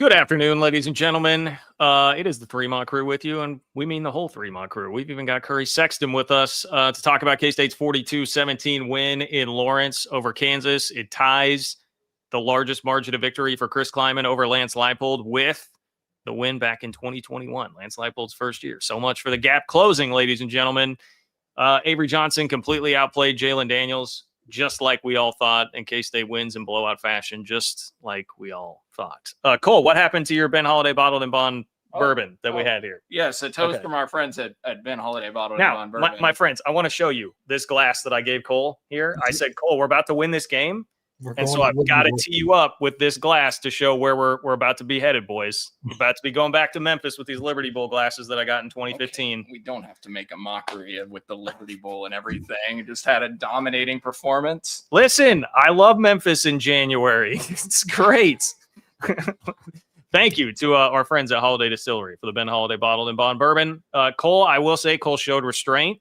Good afternoon, ladies and gentlemen. It is the Three-Mont crew with you, and we mean the whole Three-Mont crew. We've even got Curry Sexton with us to talk about K-State's 42-17 win in Lawrence over Kansas. It ties the largest margin of victory for Chris Klieman over Lance Leipold with the win back in 2021, Lance Leipold's first year. So much for the gap closing, ladies and gentlemen. Avery Johnson completely outplayed Jalen Daniels, just like we all thought, in K-State wins in blowout fashion, just like we all thought. Cole, what happened to your Ben Holiday Bottled and Bond bourbon that we had here? Yes, a toast from our friends at Ben Holiday Bottled and Bond Bourbon. My friends, I want to show you this glass that I gave Cole here. I said, Cole, we're about to win this game. And so I've got to tee you up with this glass to show where we're about to be headed, boys. We're about to be going back to Memphis with these Liberty Bowl glasses that I got in 2015. Okay. We don't have to make a mockery with the Liberty Bowl and everything. It just had a dominating performance. Listen, I love Memphis in January. It's great. Thank you to our friends at Holiday Distillery for the Ben Holiday Bottled and Bond Bourbon. Cole, I will say Cole showed restraint.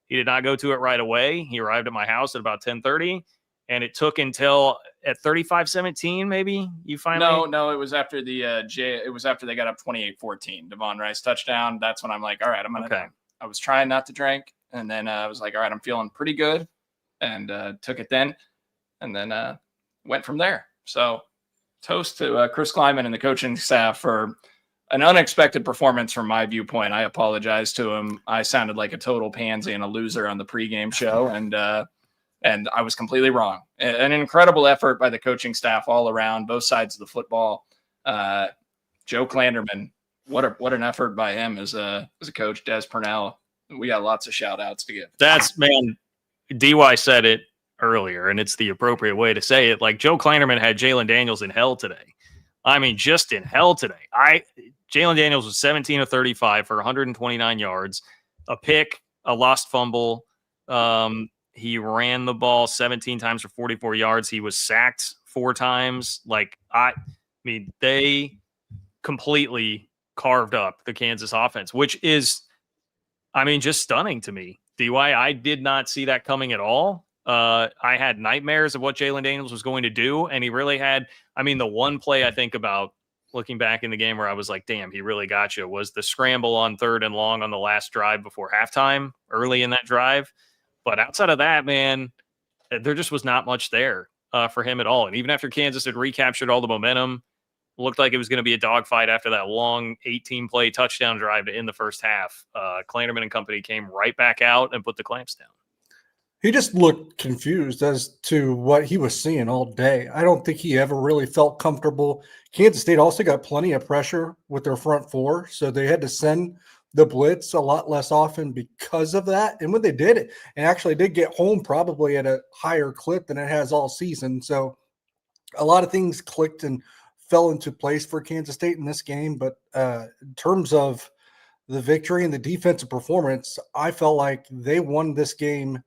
He did not go to it right away. He arrived at my house at about 10:30. And it took until at 35-17, maybe you finally. No, it was after it was after they got up 28-14. Devon Rice touchdown. That's when I'm like, all right, I'm gonna. Okay. I was trying not to drink, and then I was like, all right, I'm feeling pretty good, and took it then, and then went from there. So, toast to Chris Klieman and the coaching staff for an unexpected performance from my viewpoint. I apologize to him. I sounded like a total pansy and a loser on the pregame show, and I was completely wrong. An incredible effort by the coaching staff all around, both sides of the football. Joe Klanderman, what an effort by him as a coach. Des Purnell, we got lots of shout outs to give. DY said it earlier, and it's the appropriate way to say it. Like, Joe Klanderman had Jalen Daniels in hell today. I mean, just in hell today. Jalen Daniels was 17 of 35 for 129 yards, a pick, a lost fumble. He ran the ball 17 times for 44 yards. He was sacked 4 times. They completely carved up the Kansas offense, which is, just stunning to me. DY, I did not see that coming at all. I had nightmares of what Jalen Daniels was going to do, and he really had, the one play I think about looking back in the game where I was like, damn, he really got you, was the scramble on 3rd and long on the last drive before halftime, early in that drive. But outside of that, man, there just was not much there for him at all. And even after Kansas had recaptured all the momentum, looked like it was going to be a dogfight after that long 18-play touchdown drive to end the first half. Klanderman and company came right back out and put the clamps down. He just looked confused as to what he was seeing all day. I don't think he ever really felt comfortable. Kansas State also got plenty of pressure with their front four, so they had to send the blitz a lot less often because of that. And when they did it, and actually did get home probably at a higher clip than it has all season. So a lot of things clicked and fell into place for Kansas State in this game. But in terms of the victory and the defensive performance, I felt like they won this game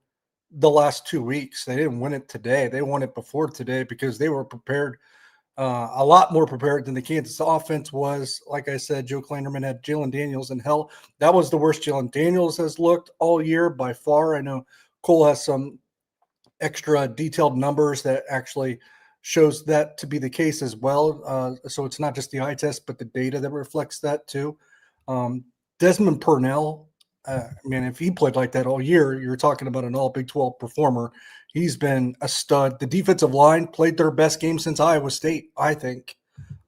the last 2 weeks. They didn't win it today. They won it before today because they were prepared, a lot more prepared than the Kansas offense was. Like I said, Joe Klanderman had Jalen Daniels in hell. That was the worst Jalen Daniels has looked all year by far. I know Cole has some extra detailed numbers that actually shows that to be the case as well. So it's not just the eye test, but the data that reflects that too. Desmond Purnell, if he played like that all year, you're talking about an all Big 12 performer. He's been a stud. The defensive line played their best game since Iowa State, I think.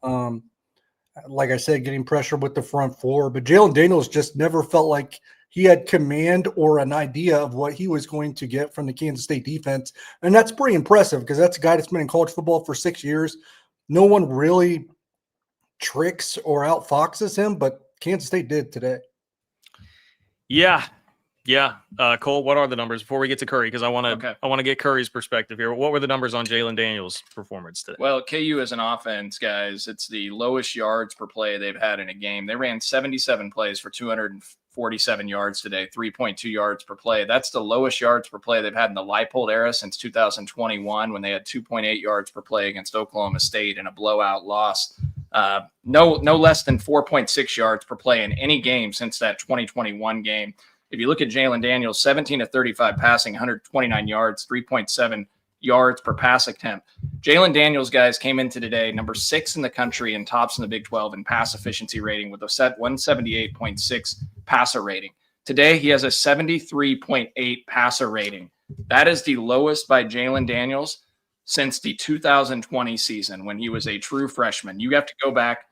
Like I said, getting pressure with the front four. But Jalen Daniels just never felt like he had command or an idea of what he was going to get from the Kansas State defense. And that's pretty impressive because that's a guy that's been in college football for 6 years. No one really tricks or outfoxes him, but Kansas State did today. Yeah. Cole, what are the numbers before we get to Curry? Because I want to get Curry's perspective here. What were the numbers on Jalen Daniels' performance today? Well, KU as an offense, guys, it's the lowest yards per play they've had in a game. They ran 77 plays for 247 yards today, 3.2 yards per play. That's the lowest yards per play they've had in the Leipold era since 2021 when they had 2.8 yards per play against Oklahoma State in a blowout loss. No less than 4.6 yards per play in any game since that 2021 game. If you look at Jalen Daniels, 17 of 35 passing, 129 yards, 3.7 yards per pass attempt. Jalen Daniels, guys, came into today number 6 in the country and tops in the Big 12 in pass efficiency rating with a set 178.6 passer rating. Today, he has a 73.8 passer rating. That is the lowest by Jalen Daniels since the 2020 season when he was a true freshman. You have to go back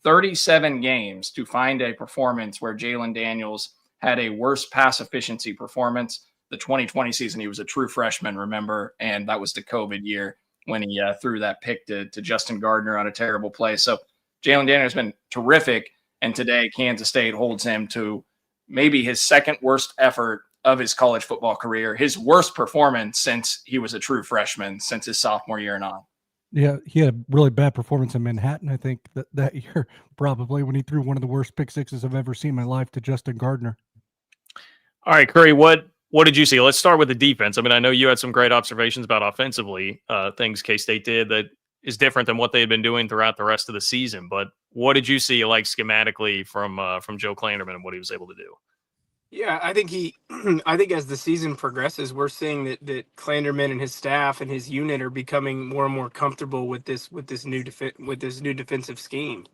37 games to find a performance where Jalen Daniels had a worse pass efficiency performance. The 2020 season, he was a true freshman, remember, and that was the COVID year when he threw that pick to Justin Gardner on a terrible play. So Jalen Daniels has been terrific, and today Kansas State holds him to maybe his second worst effort of his college football career, his worst performance since he was a true freshman, since his sophomore year and on. Yeah, he had a really bad performance in Manhattan, I think, that year, probably, when he threw one of the worst pick sixes I've ever seen in my life to Justin Gardner. All right, Curry, what did you see? Let's start with the defense. I mean, I know you had some great observations about offensively, things K-State did that is different than what they had been doing throughout the rest of the season. But what did you see, like, schematically from Joe Klanderman and what he was able to do? Yeah, I think I think as the season progresses, we're seeing that Klanderman and his staff and his unit are becoming more and more comfortable with this new defensive scheme.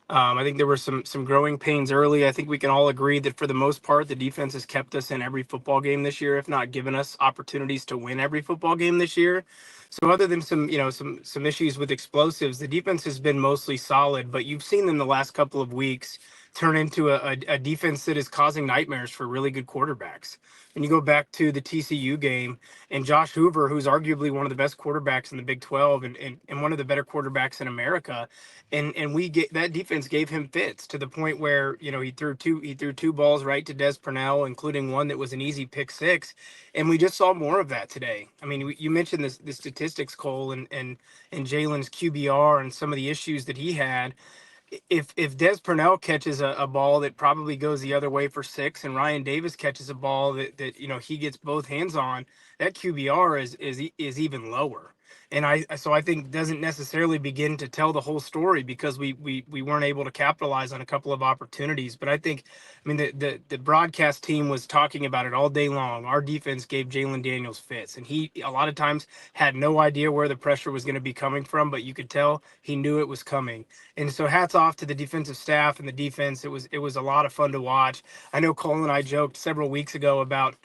I think there were some growing pains early. I think we can all agree that for the most part, the defense has kept us in every football game this year, if not given us opportunities to win every football game this year. So other than some issues with explosives, the defense has been mostly solid. But you've seen them the last couple of weeks turn into a defense that is causing nightmares for really good quarterbacks. And you go back to the TCU game and Josh Hoover, who's arguably one of the best quarterbacks in the Big 12 and one of the better quarterbacks in America. And that defense gave him fits to the point where, he threw two balls right to Des Purnell, including one that was an easy pick six. And we just saw more of that today. I mean, you mentioned the statistics, Cole, and Jalen's QBR and some of the issues that he had. If Des Purnell catches a ball that probably goes the other way for 6, and Ryan Davis catches a ball that he gets both hands on, that QBR is even lower. And I think doesn't necessarily begin to tell the whole story because we weren't able to capitalize on a couple of opportunities. But the broadcast team was talking about it all day long. Our defense gave Jalen Daniels fits, and he a lot of times had no idea where the pressure was going to be coming from, but you could tell he knew it was coming. And so hats off to the defensive staff and the defense. It was a lot of fun to watch. I know Cole and I joked several weeks ago about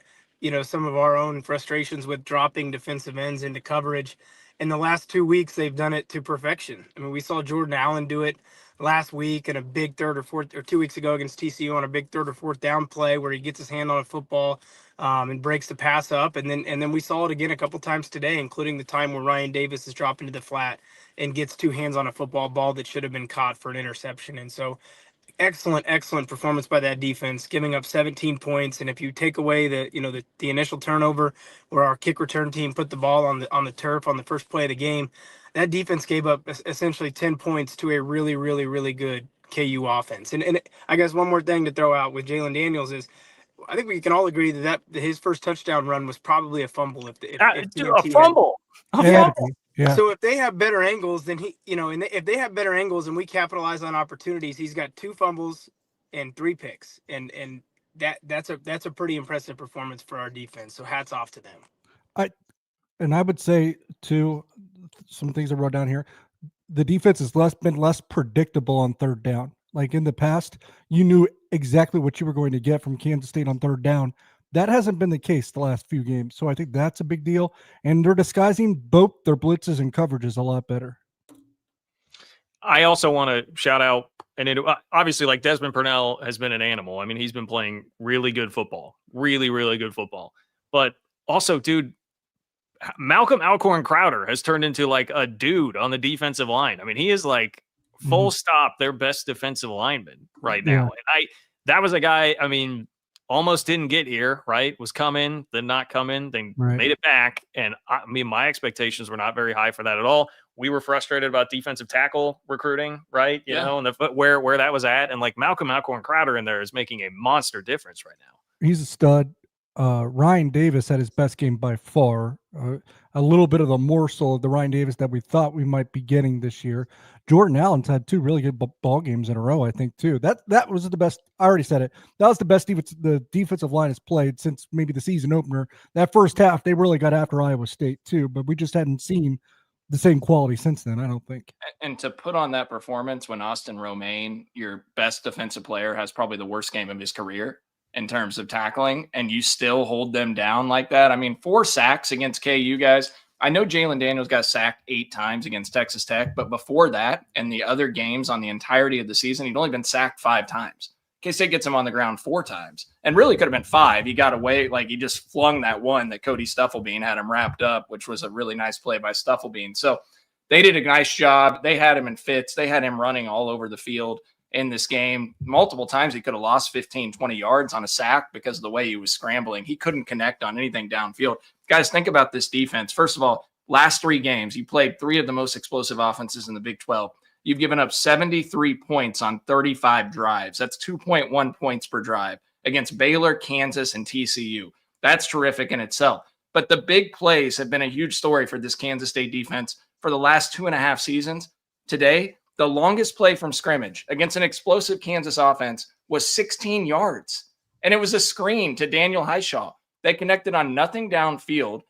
some of our own frustrations with dropping defensive ends into coverage. In the last 2 weeks, they've done it to perfection. I mean, we saw Jordan Allen do it last week in a big 2 weeks ago against TCU on a big 3rd or 4th down play where he gets his hand on a football and breaks the pass up. And then we saw it again a couple times today, including the time where Ryan Davis is dropping to the flat and gets 2 hands on a football ball that should have been caught for an interception. And so excellent performance by that defense, giving up 17 points. And if you take away the initial turnover where our kick return team put the ball on the turf on the first play of the game, that defense gave up essentially 10 points to a really, really, really good KU offense. And I guess one more thing to throw out with Jalen Daniels is I think we can all agree that his first touchdown run was probably a fumble. A fumble. Yeah. So if they have better angles than if they have better angles and we capitalize on opportunities, he's got 2 fumbles and 3 picks, and that's a pretty impressive performance for our defense. So hats off to them. I would say too, some things I wrote down here. The defense has been less predictable on 3rd down. Like in the past, you knew exactly what you were going to get from Kansas State on 3rd down. That hasn't been the case the last few games. So I think that's a big deal. And they're disguising both their blitzes and coverages a lot better. I also want to shout out, and obviously, like, Desmond Purnell has been an animal. I mean, he's been playing really good football, really, really good football. But also, dude, Malcolm Alcorn Crowder has turned into like a dude on the defensive line. I mean, he is like full stop their best defensive lineman right now. Yeah. And that was a guy, I mean, almost didn't get here, right? Was coming, then not coming, then made it back. And my expectations were not very high for that at all. We were frustrated about defensive tackle recruiting, right? You know, and where that was at. And like Malcolm Alcorn Crowder in there is making a monster difference right now. He's a stud. Ryan Davis had his best game by far. A little bit of the morsel of the Ryan Davis that we thought we might be getting this year. Jordan Allen's had 2 really good ball games in a row, I think, too. That was the best. I already said it. That was the best the defensive line has played since maybe the season opener. That first half, they really got after Iowa State, too, but we just hadn't seen the same quality since then, I don't think. And to put on that performance when Austin Romaine, your best defensive player, has probably the worst game of his career in terms of tackling, and you still hold them down like that. I mean, 4 sacks against KU, guys. I know Jalen Daniels got sacked 8 times against Texas Tech, but before that and the other games on the entirety of the season, he'd only been sacked 5 times. K-State gets him on the ground 4 times, and really could have been 5. He got away, like he just flung that one that Cody Stufflebean had him wrapped up, which was a really nice play by Stufflebean. So they did a nice job. They had him in fits. They had him running all over the field in this game. Multiple times he could have lost 15, 20 yards on a sack because of the way he was scrambling. He couldn't connect on anything downfield. Guys, think about this defense. First of all, last 3 games, you played 3 of the most explosive offenses in the Big 12. You've given up 73 points on 35 drives. That's 2.1 points per drive against Baylor, Kansas, and TCU. That's terrific in itself. But the big plays have been a huge story for this Kansas State defense for the last 2.5 seasons. Today, the longest play from scrimmage against an explosive Kansas offense was 16 yards. And it was a screen to Daniel Highshaw. They connected on nothing downfield.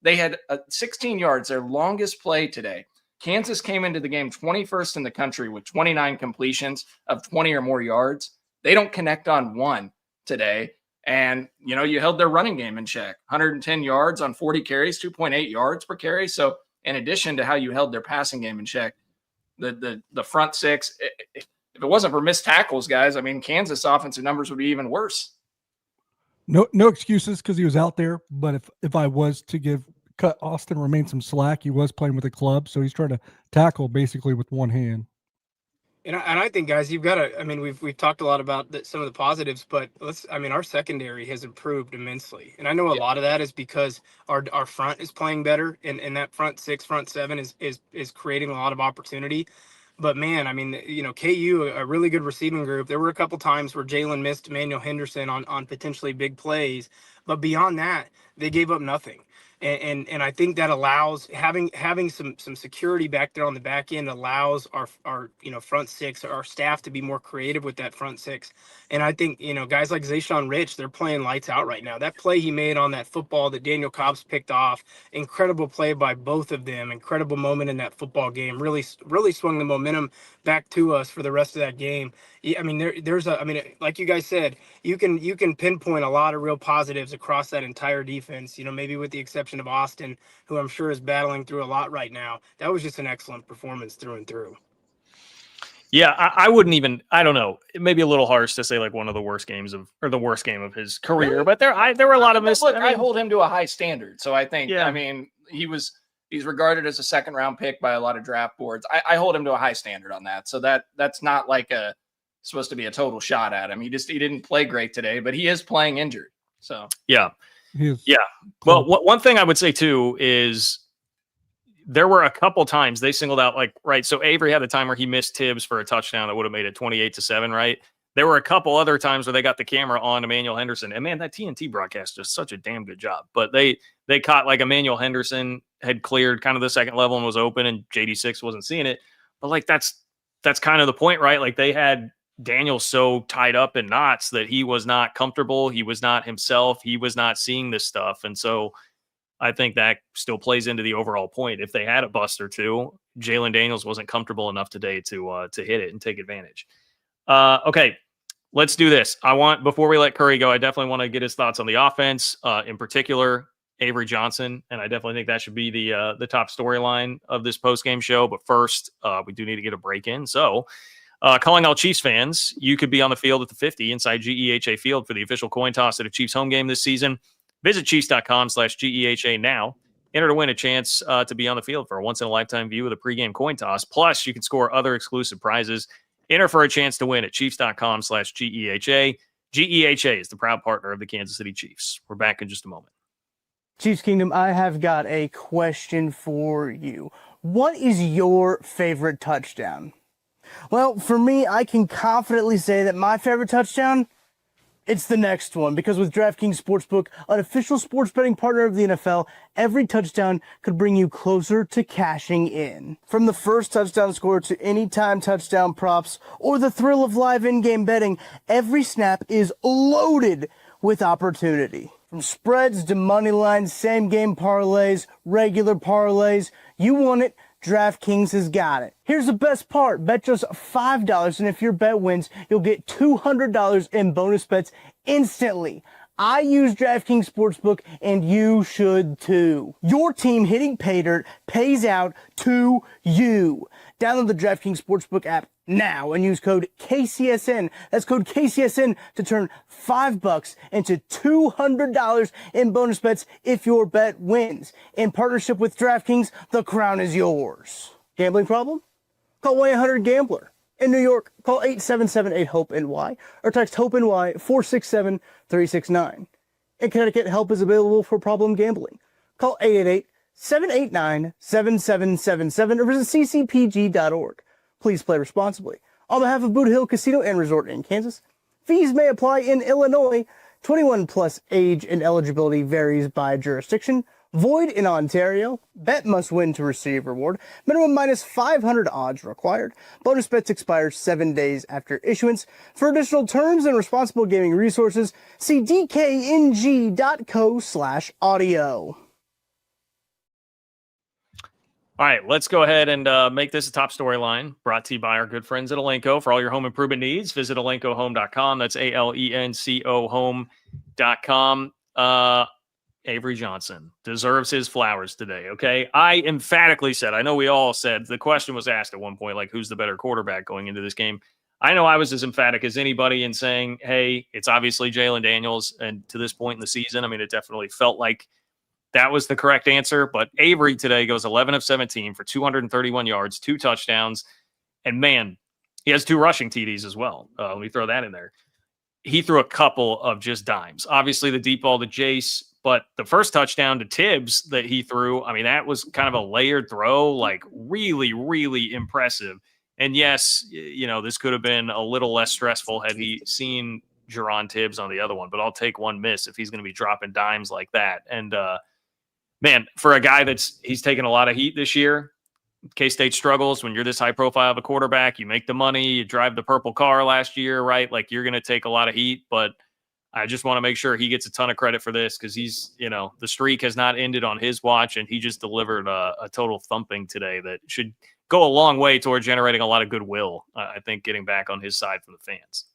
They had 16 yards, their longest play today. Kansas came into the game 21st in the country with 29 completions of 20 or more yards. They don't connect on 1 today. And, you held their running game in check. 110 yards on 40 carries, 2.8 yards per carry. So in addition to how you held their passing game in check, the front 6, if it wasn't for missed tackles, guys, I mean, Kansas offensive numbers would be even worse. No excuses because he was out there. But if I was to cut Austin Romaine some slack, he was playing with a club, so he's trying to tackle basically with one hand. And I think, guys, you've got to. I mean, we've talked a lot about some of the positives, but our secondary has improved immensely, and I know a lot of that is because our front is playing better, and that front 6, front 7 is creating a lot of opportunity. But man, I mean, KU, a really good receiving group. There were a couple times where Jalen missed Emmanuel Henderson on potentially big plays, but beyond that, they gave up nothing. And I think that allows having some security back there on the back end allows our front 6, our staff, to be more creative with that front 6. And I think guys like Zayshawn Rich, they're playing lights out right now. That play he made on that football that Daniel Cobbs picked off, incredible play by both of them. Incredible moment in that football game. Really swung the momentum back to us for the rest of that game. I mean, like you guys said, you can pinpoint a lot of real positives across that entire defense. Maybe with the exception of Austin, who I'm sure is battling through a lot right now. That was just an excellent performance through and through. Yeah, I wouldn't even. I don't know. It may be a little harsh to say like one of the worst games the worst game of his career, really? But there were a lot of missed. I hold him to a high standard, so I think. Yeah. I mean, he's regarded as a 2nd-round pick by a lot of draft boards. I hold him to a high standard on that. So that's not like supposed to be a total shot at him. He didn't play great today, but he is playing injured. So yeah. Well, one thing I would say too is there were a couple times they singled out so Avery had a time where he missed Tibbs for a touchdown that would have made it 28-7, right? There were a couple other times where they got the camera on Emmanuel Henderson, and man, that TNT broadcast does such a damn good job. But they caught Emmanuel Henderson had cleared kind of the second level and was open, and JD6 wasn't seeing it. But that's kind of the point, right? They had Daniel so tied up in knots that he was not comfortable. He was not himself. He was not seeing this stuff. And so I think that still plays into the overall point. If they had a bust or two, Jalen Daniels wasn't comfortable enough today to hit it and take advantage. Okay, let's do this. Before we let Curry go, I definitely want to get his thoughts on the offense, in particular, Avery Johnson. And I definitely think that should be the top storyline of this post-game show. But first, we do need to get a break in. So calling all Chiefs fans, you could be on the field at the 50 inside GEHA Field for the official coin toss at a Chiefs home game this season. Visit Chiefs.com/GEHA now. Enter to win a chance to be on the field for a once-in-a-lifetime view of the pregame coin toss. Plus, you can score other exclusive prizes. Enter for a chance to win at Chiefs.com/GEHA. GEHA is the proud partner of the Kansas City Chiefs. We're back in just a moment. Chiefs Kingdom, I have got a question for you. What is your favorite touchdown? Well, for me, I can confidently say that my favorite touchdown It's the next one, because with DraftKings Sportsbook, an official sports betting partner of the NFL, every touchdown could bring you closer to cashing in. From the first touchdown score to anytime touchdown props or the thrill of live in-game betting, every snap is loaded with opportunity. From spreads to money lines, same-game parlays, regular parlays, you want it, DraftKings has got it. Here's the best part. Bet just $5, and if your bet wins, you'll get $200 in bonus bets instantly. I use DraftKings Sportsbook, and you should too. Your team hitting pay dirt pays out to you. Download the DraftKings Sportsbook app now and use code KCSN. That's code KCSN to turn $5 into $200 in bonus bets if your bet wins. In partnership with DraftKings, the crown is yours. Gambling problem? Call 1-800-GAMBLER. In New York, call 877-8-HOPE-NY or text HOPE-NY 467-369. In Connecticut, help is available for problem gambling. Call 888-789-7777 or visit ccpg.org. Please play responsibly. On behalf of Boot Hill Casino and Resort in Kansas, fees may apply in Illinois. 21 plus age and eligibility varies by jurisdiction. Void in Ontario. Bet must win to receive reward. Minimum minus 500 odds required. Bonus bets expire 7 days after issuance. For additional terms and responsible gaming resources, see dkng.co/audio. All right, let's go ahead and make this a top storyline, brought to you by our good friends at Elenco. For all your home improvement needs, visit elencohome.com. That's ALENCO home.com. Avery Johnson deserves his flowers today, okay? I emphatically said, I know we all said, the question was asked at one point, like, who's the better quarterback going into this game? I know I was as emphatic as anybody in saying, hey, it's obviously Jalen Daniels. And to this point in the season, I mean, it definitely felt like that was the correct answer. But Avery today goes 11 of 17 for 231 yards, 2 touchdowns. And, man, he has 2 rushing TDs as well. Let me throw that in there. He threw a couple of just dimes. Obviously, the deep ball to Jace. But the first touchdown to Tibbs that he threw, I mean, that was kind of a layered throw, like really, really impressive. And yes, you know, this could have been a little less stressful had he seen Jerron Tibbs on the other one, but I'll take one miss if he's going to be dropping dimes like that. And man, for a guy he's taken a lot of heat this year, K-State struggles when you're this high profile of a quarterback, you make the money, you drive the purple car last year, right? Like you're going to take a lot of heat, but I just want to make sure he gets a ton of credit for this because he's, you know, the streak has not ended on his watch, and he just delivered a total thumping today that should go a long way toward generating a lot of goodwill. I think getting back on his side from the fans.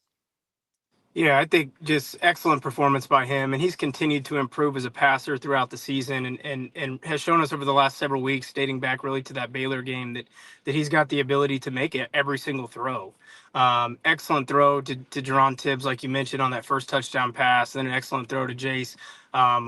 Yeah, I think just excellent performance by him, and he's continued to improve as a passer throughout the season, and has shown us over the last several weeks, dating back really to that Baylor game, that he's got the ability to make it every single throw. Excellent throw to Jerron Tibbs, like you mentioned, on that first touchdown pass, and then an excellent throw to Jace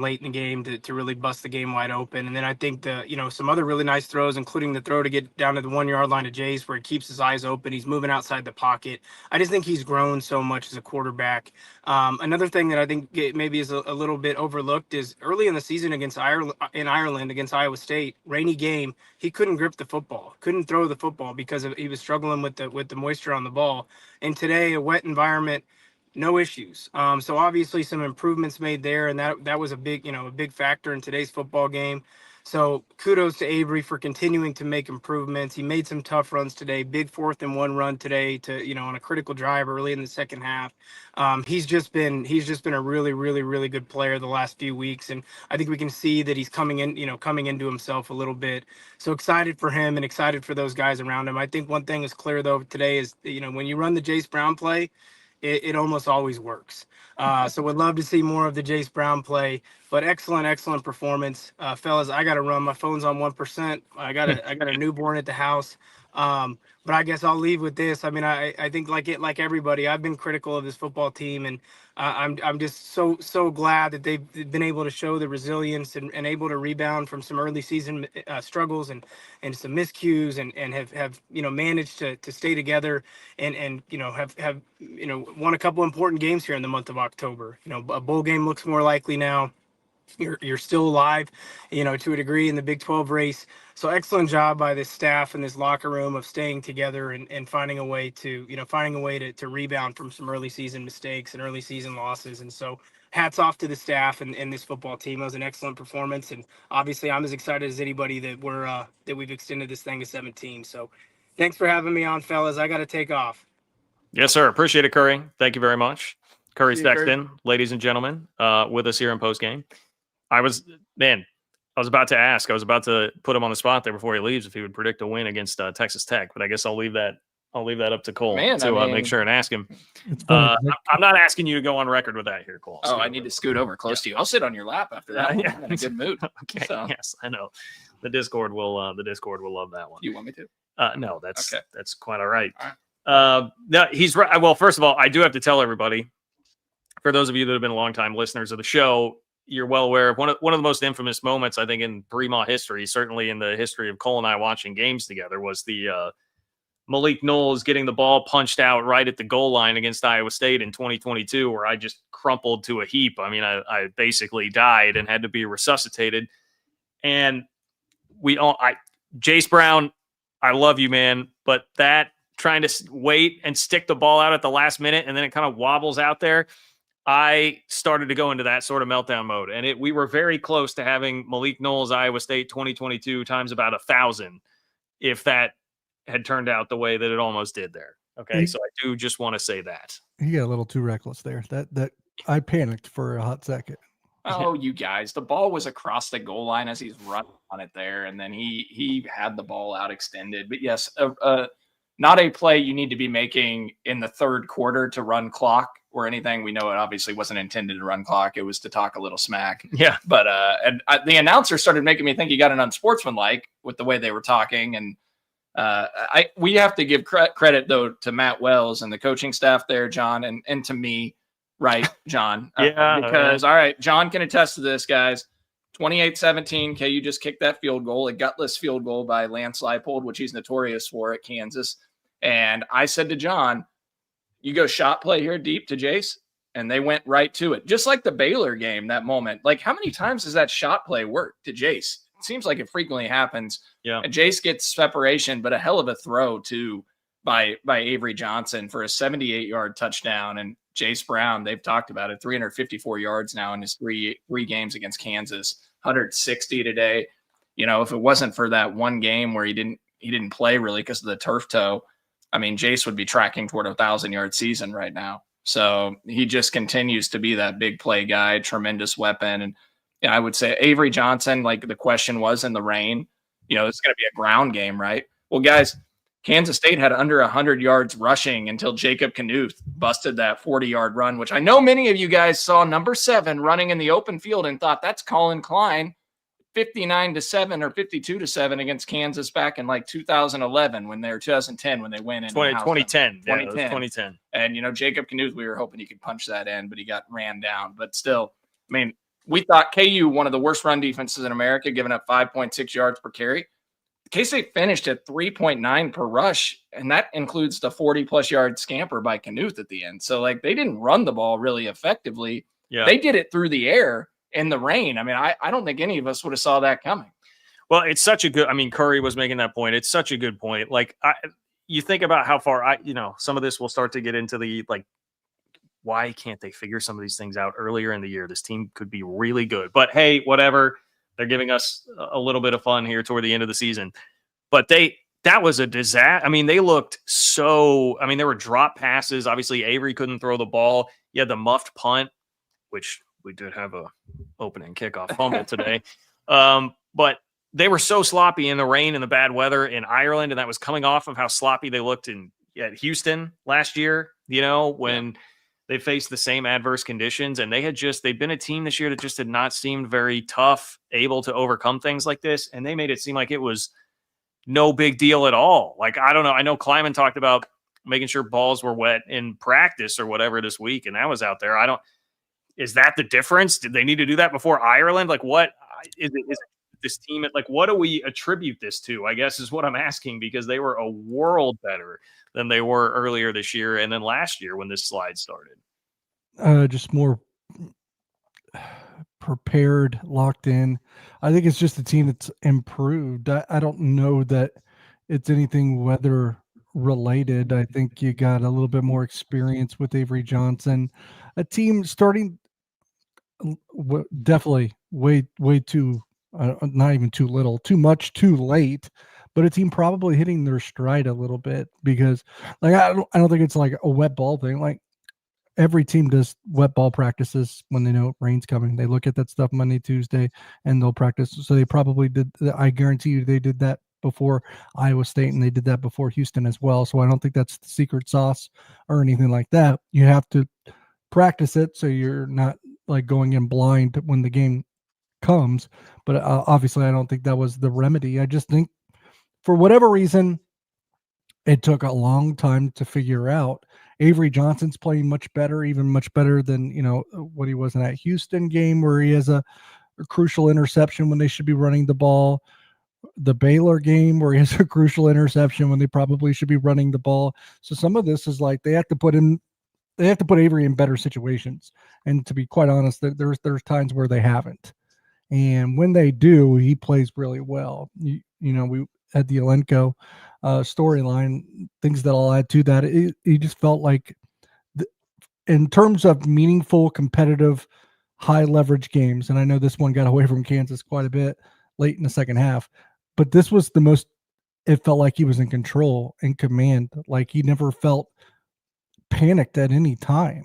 late in the game to really bust the game wide open. And then I think some other really nice throws, including the throw to get down to the 1 yard line to Jace, where he keeps his eyes open. He's moving outside the pocket. I just think he's grown so much as a quarterback. Another thing that I think maybe is a little bit overlooked is early in the season against Ireland against Iowa State, rainy game, he couldn't grip the football, couldn't throw the football because he was struggling with the moisture on the ball. And today, a wet environment, no issues. So obviously some improvements made there, and that was a big factor in today's football game. So kudos to Avery for continuing to make improvements. He made some tough runs today, big 4th and 1 run today on a critical drive early in the second half. He's just been a really, really, really good player the last few weeks. And I think we can see that he's coming into himself a little bit. So excited for him and excited for those guys around him. I think one thing is clear though today is, when you run the Jace Brown play, it almost always works. So would love to see more of the Jace Brown play, but excellent performance. Fellas, I got to run. My phone's on 1%. I got a newborn at the house. But I guess I'll leave with this. I mean, I think like everybody, I've been critical of this football team, and I'm just so glad that they've been able to show the resilience and able to rebound from some early season struggles and some miscues and have managed to stay together and have won a couple important games here in the month of October. A bowl game looks more likely now. you're still alive, to a degree in the Big 12 race. So excellent job by this staff and this locker room of staying together and finding a way to rebound from some early season mistakes and early season losses. And so hats off to the staff and this football team. It was an excellent performance. And obviously I'm as excited as anybody that we've extended this thing to 17. So thanks for having me on, fellas. I got to take off. Yes, sir. Appreciate it, Curry. Thank you very much. Curry Sexton, ladies and gentlemen, with us here in postgame. I was about to put him on the spot there before he leaves if he would predict a win against Texas Tech, but I guess I'll leave that up to Cole to make sure and ask him. I'm not asking you to go on record with that here, Cole. Oh, I need to scoot over close to you. I'll sit on your lap after that. Yeah, I'm in a good mood. Okay. So. Yes, I know. The Discord will love that one. You want me to? No, that's quite all right. All right. No, he's right. Well, first of all, I do have to tell everybody, for those of you that have been longtime listeners of the show, you're well aware of one of the most infamous moments, I think, in Bremaw history, certainly in the history of Cole and I watching games together, was the Malik Knowles getting the ball punched out right at the goal line against Iowa State in 2022, where I just crumpled to a heap. I mean, I basically died and had to be resuscitated. And Jace Brown, I love you, man, but that trying to wait and stick the ball out at the last minute and then it kind of wobbles out there, I started to go into that sort of meltdown mode. And we were very close to having Malik Knowles, Iowa State 2022 times about 1,000 if that had turned out the way that it almost did there. Okay, so I do just want to say that. He got a little too reckless there. That I panicked for a hot second. Oh, you guys, the ball was across the goal line as he's running on it there, and then he had the ball out extended. But yes, not a play you need to be making in the third quarter to run clock or anything. We know it obviously wasn't intended to run clock. It was to talk a little smack. Yeah. But the announcer started making me think he got an unsportsmanlike with the way they were talking. And we have to give credit, though, to Matt Wells and the coaching staff there, John, and to me, right, John? Yeah. Because, all right, John can attest to this, guys. 28-17, KU just kicked that field goal, a gutless field goal by Lance Leipold, which he's notorious for at Kansas. And I said to John, you go shot play here deep to Jace, and they went right to it. Just like the Baylor game, that moment. Like, how many times does that shot play work to Jace? It seems like it frequently happens. Yeah. And Jace gets separation, but a hell of a throw, too, by Avery Johnson for a 78-yard touchdown. And Jace Brown, they've talked about it, 354 yards now in his three games against Kansas, 160 today. You know, if it wasn't for that one game where he didn't play really because of the turf toe, I mean, Jace would be tracking toward a 1,000-yard season right now. So he just continues to be that big play guy, tremendous weapon. And I would say Avery Johnson, like the question was in the rain, it's going to be a ground game, right? Well, guys, Kansas State had under 100 yards rushing until Jacob Knuth busted that 40-yard run, which I know many of you guys saw number 7 running in the open field and thought that's Colin Klein, 59-7 or 52-7 against Kansas back in like 2011 when they were 2010 when they went in 2010. 2010. And Jacob Knuth, we were hoping he could punch that in, but he got ran down. But still, I mean, we thought KU, one of the worst run defenses in America, giving up 5.6 yards per carry. K-State finished at 3.9 per rush, and that includes the 40-plus yard scamper by Knuth at the end. So, like, they didn't run the ball really effectively. Yeah. They did it through the air in the rain. I mean, I don't think any of us would have saw that coming. Well, it's such a good – I mean, Curry was making that point. It's such a good point. Like, you think about how far some of this will start to get into the, like, why can't they figure some of these things out earlier in the year? This team could be really good. But, hey, whatever. They're giving us a little bit of fun here toward the end of the season. But that was a disaster. I mean, they looked there were drop passes. Obviously, Avery couldn't throw the ball. You had the muffed punt, which we did have a opening kickoff fumble today. But they were so sloppy in the rain and the bad weather in Ireland, and that was coming off of how sloppy they looked at Houston last year, when they faced the same adverse conditions, and they'd been a team this year that just had not seemed very tough, able to overcome things like this. And they made it seem like it was no big deal at all. Like, I don't know. I know Kleiman talked about making sure balls were wet in practice or whatever this week, and that was out there. Is that the difference? Did they need to do that before Ireland? Like, what is it this team? Like, what do we attribute this to, I guess, is what I'm asking, because they were a world better than they were earlier this year and then last year when this slide started. Just more prepared, locked in. I think it's just a team that's improved. I don't know that it's anything weather related. I think you got a little bit more experience with Avery Johnson, a team starting definitely way too not even too little, too much, too late, but a team probably hitting their stride a little bit because like I don't think it's like a wet ball thing. Like every team does wet ball practices when they know rain's coming. They look at that stuff Monday, Tuesday, and they'll practice. So they probably did. I guarantee you they did that before Iowa State, and they did that before Houston as well. So I don't think that's the secret sauce or anything like that. You have to practice it so you're not like going in blind when the game comes. But obviously, I don't think that was the remedy. I just think for whatever reason, it took a long time to figure out. Avery Johnson's playing much better, even much better than, what he was in that Houston game where he has a crucial interception when they should be running the ball. The Baylor game where he has a crucial interception when they probably should be running the ball. So some of this is like they have to put Avery in better situations. And to be quite honest, there's times where they haven't. And when they do, he plays really well. We had the Alenko storyline, things that I'll add to that. He just felt like in terms of meaningful, competitive, high leverage games, and I know this one got away from Kansas quite a bit late in the second half, but this was the most, it felt like he was in control and command. Like he never felt panicked at any time.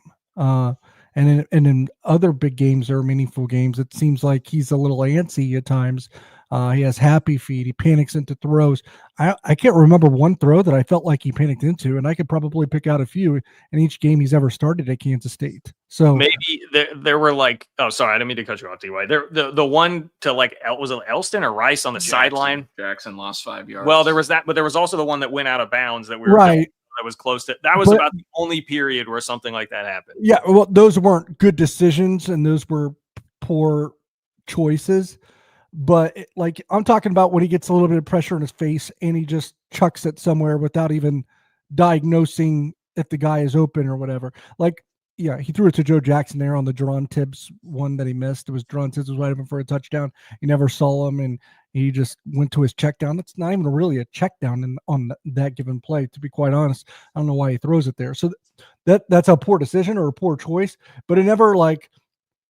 And in other big games or meaningful games, it seems like he's a little antsy at times. He has happy feet. He panics into throws. I can't remember one throw that I felt like he panicked into, and I could probably pick out a few in each game he's ever started at Kansas State. So maybe there were like, oh, sorry, I didn't mean to cut you off, D.Y. The one to like, was it Elston or Rice on the sideline? Jackson lost 5 yards. Well, there was that, but there was also the one that went out of bounds that we were right. That was close to. That was about the only period where something like that happened. Yeah, well, those weren't good decisions, and those were poor choices. But like I'm talking about when he gets a little bit of pressure in his face and he just chucks it somewhere without even diagnosing if the guy is open or whatever. Like, yeah, he threw it to Joe Jackson there on the Jerron Tibbs one that he missed. It was Jerron Tibbs was right open for a touchdown. He never saw him, and he just went to his check down. That's not even really a check down on that given play, to be quite honest. I don't know why he throws it there. So that's a poor decision or a poor choice, but it never like.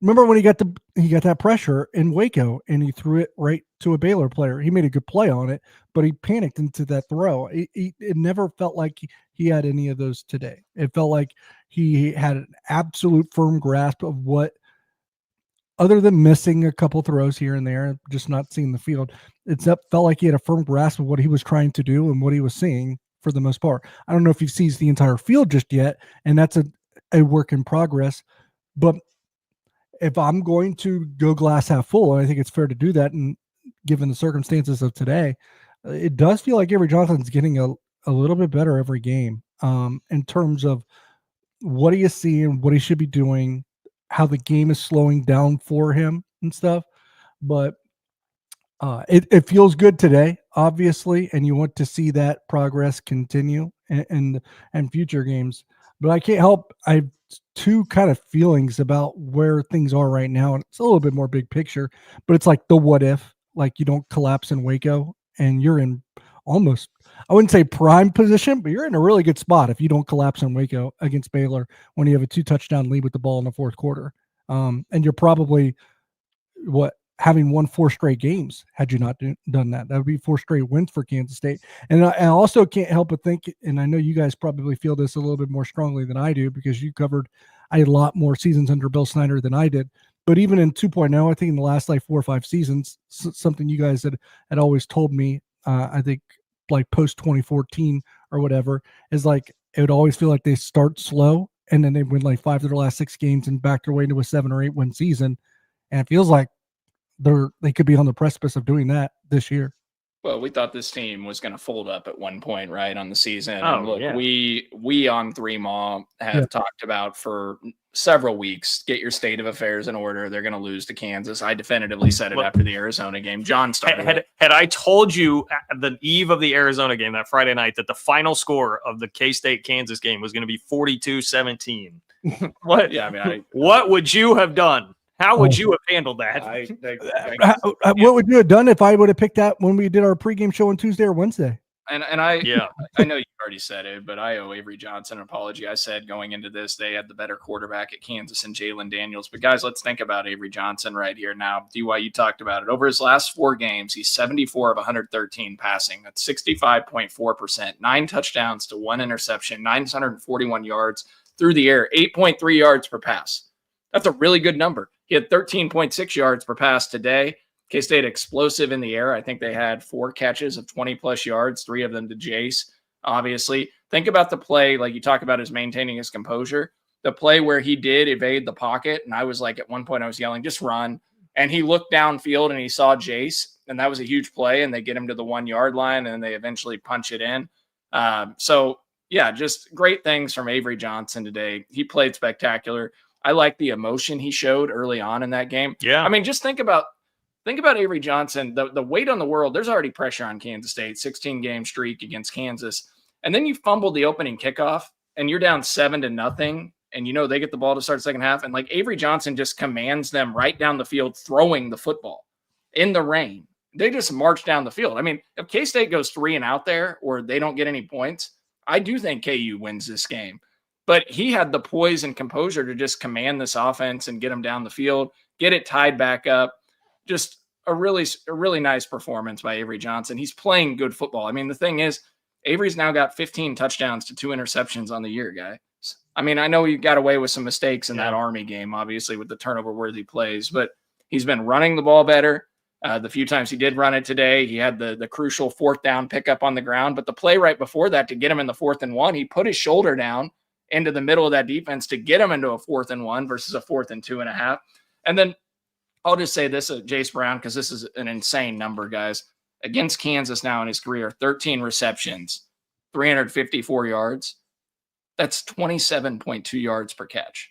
Remember when he got that pressure in Waco and he threw it right to a Baylor player. He made a good play on it, but he panicked into that throw. It never felt like he had any of those today. It felt like he had an absolute firm grasp of what, other than missing a couple throws here and there, just not seeing the field. Felt like he had a firm grasp of what he was trying to do and what he was seeing for the most part. I don't know if he sees the entire field just yet, and that's a work in progress, but if I'm going to go glass half full, and I think it's fair to do that, and given the circumstances of today, it does feel like Avery Johnson's getting a little bit better every game in terms of what he is seeing, what he should be doing, how the game is slowing down for him and stuff. But it feels good today, obviously, and you want to see that progress continue in future games. But I can't help, I have two kind of feelings about where things are right now. And it's a little bit more big picture, but it's like the what if, like you don't collapse in Waco and you're in almost, I wouldn't say prime position, but you're in a really good spot if you don't collapse in Waco against Baylor when you have a 2-touchdown lead with the ball in the fourth quarter. And you're probably having won 4 straight games had you not done that. That would be 4 straight wins for Kansas State. And I also can't help but think, and I know you guys probably feel this a little bit more strongly than I do because you covered a lot more seasons under Bill Snyder than I did. But even in 2.0, I think in the last like 4 or 5 seasons, something you guys had always told me, I think like post 2014 or whatever, is like it would always feel like they start slow and then they win like 5 of their last 6 games and back their way into a 7 or 8 win season. And it feels like they could be on the precipice of doing that this year. Well, we thought this team was going to fold up at one point, right, on the season. Oh, and look, yeah. we on 3 Maw have talked about for several weeks, get your state of affairs in order. They're going to lose to Kansas. I definitively said it after the Arizona game. John started. Had I told you at the eve of the Arizona game that Friday night that the final score of the K-State Kansas game was going to be 42-17, what? Yeah, I mean, what would you have done? How would you have handled that? What would you have done if I would have picked that when we did our pregame show on Tuesday or Wednesday? And I know you already said it, but I owe Avery Johnson an apology. I said going into this, they had the better quarterback at Kansas and Jalen Daniels. But guys, let's think about Avery Johnson right here now. DY, you talked about it. Over his last 4 games, he's 74 of 113 passing. That's 65.4%. 9 touchdowns to 1 interception, 941 yards through the air, 8.3 yards per pass. That's a really good number. He had 13.6 yards per pass today. K-State explosive in the air. I think they had 4 catches of 20-plus yards, 3 of them to Jace, obviously. Think about the play, like you talk about his maintaining his composure. The play where he did evade the pocket, and I was like, at one point I was yelling, just run. And he looked downfield and he saw Jace, and that was a huge play, and they get him to the 1-yard line, and they eventually punch it in. So, yeah, just great things from Avery Johnson today. He played spectacular. I like the emotion he showed early on in that game. Yeah. I mean, just think about Avery Johnson, the weight on the world. There's already pressure on Kansas State, 16-game streak against Kansas. And then you fumble the opening kickoff and you're down 7-0. And, they get the ball to start the second half. And like Avery Johnson just commands them right down the field, throwing the football in the rain. They just march down the field. I mean, if K-State goes 3 and out there or they don't get any points, I do think KU wins this game. But he had the poise and composure to just command this offense and get them down the field, get it tied back up. Just a really nice performance by Avery Johnson. He's playing good football. I mean, the thing is, Avery's now got 15 touchdowns to 2 interceptions on the year, guys. I mean, I know he got away with some mistakes in that Army game, obviously, with the turnover-worthy plays, but he's been running the ball better. The few times he did run it today, he had the crucial 4th down pickup on the ground. But the play right before that to get him in the 4th and 1, he put his shoulder down into the middle of that defense to get him into a 4th and 1 versus a 4th and 2.5. And then I'll just say this, Jace Brown, because this is an insane number, guys. Against Kansas now in his career, 13 receptions, 354 yards. That's 27.2 yards per catch.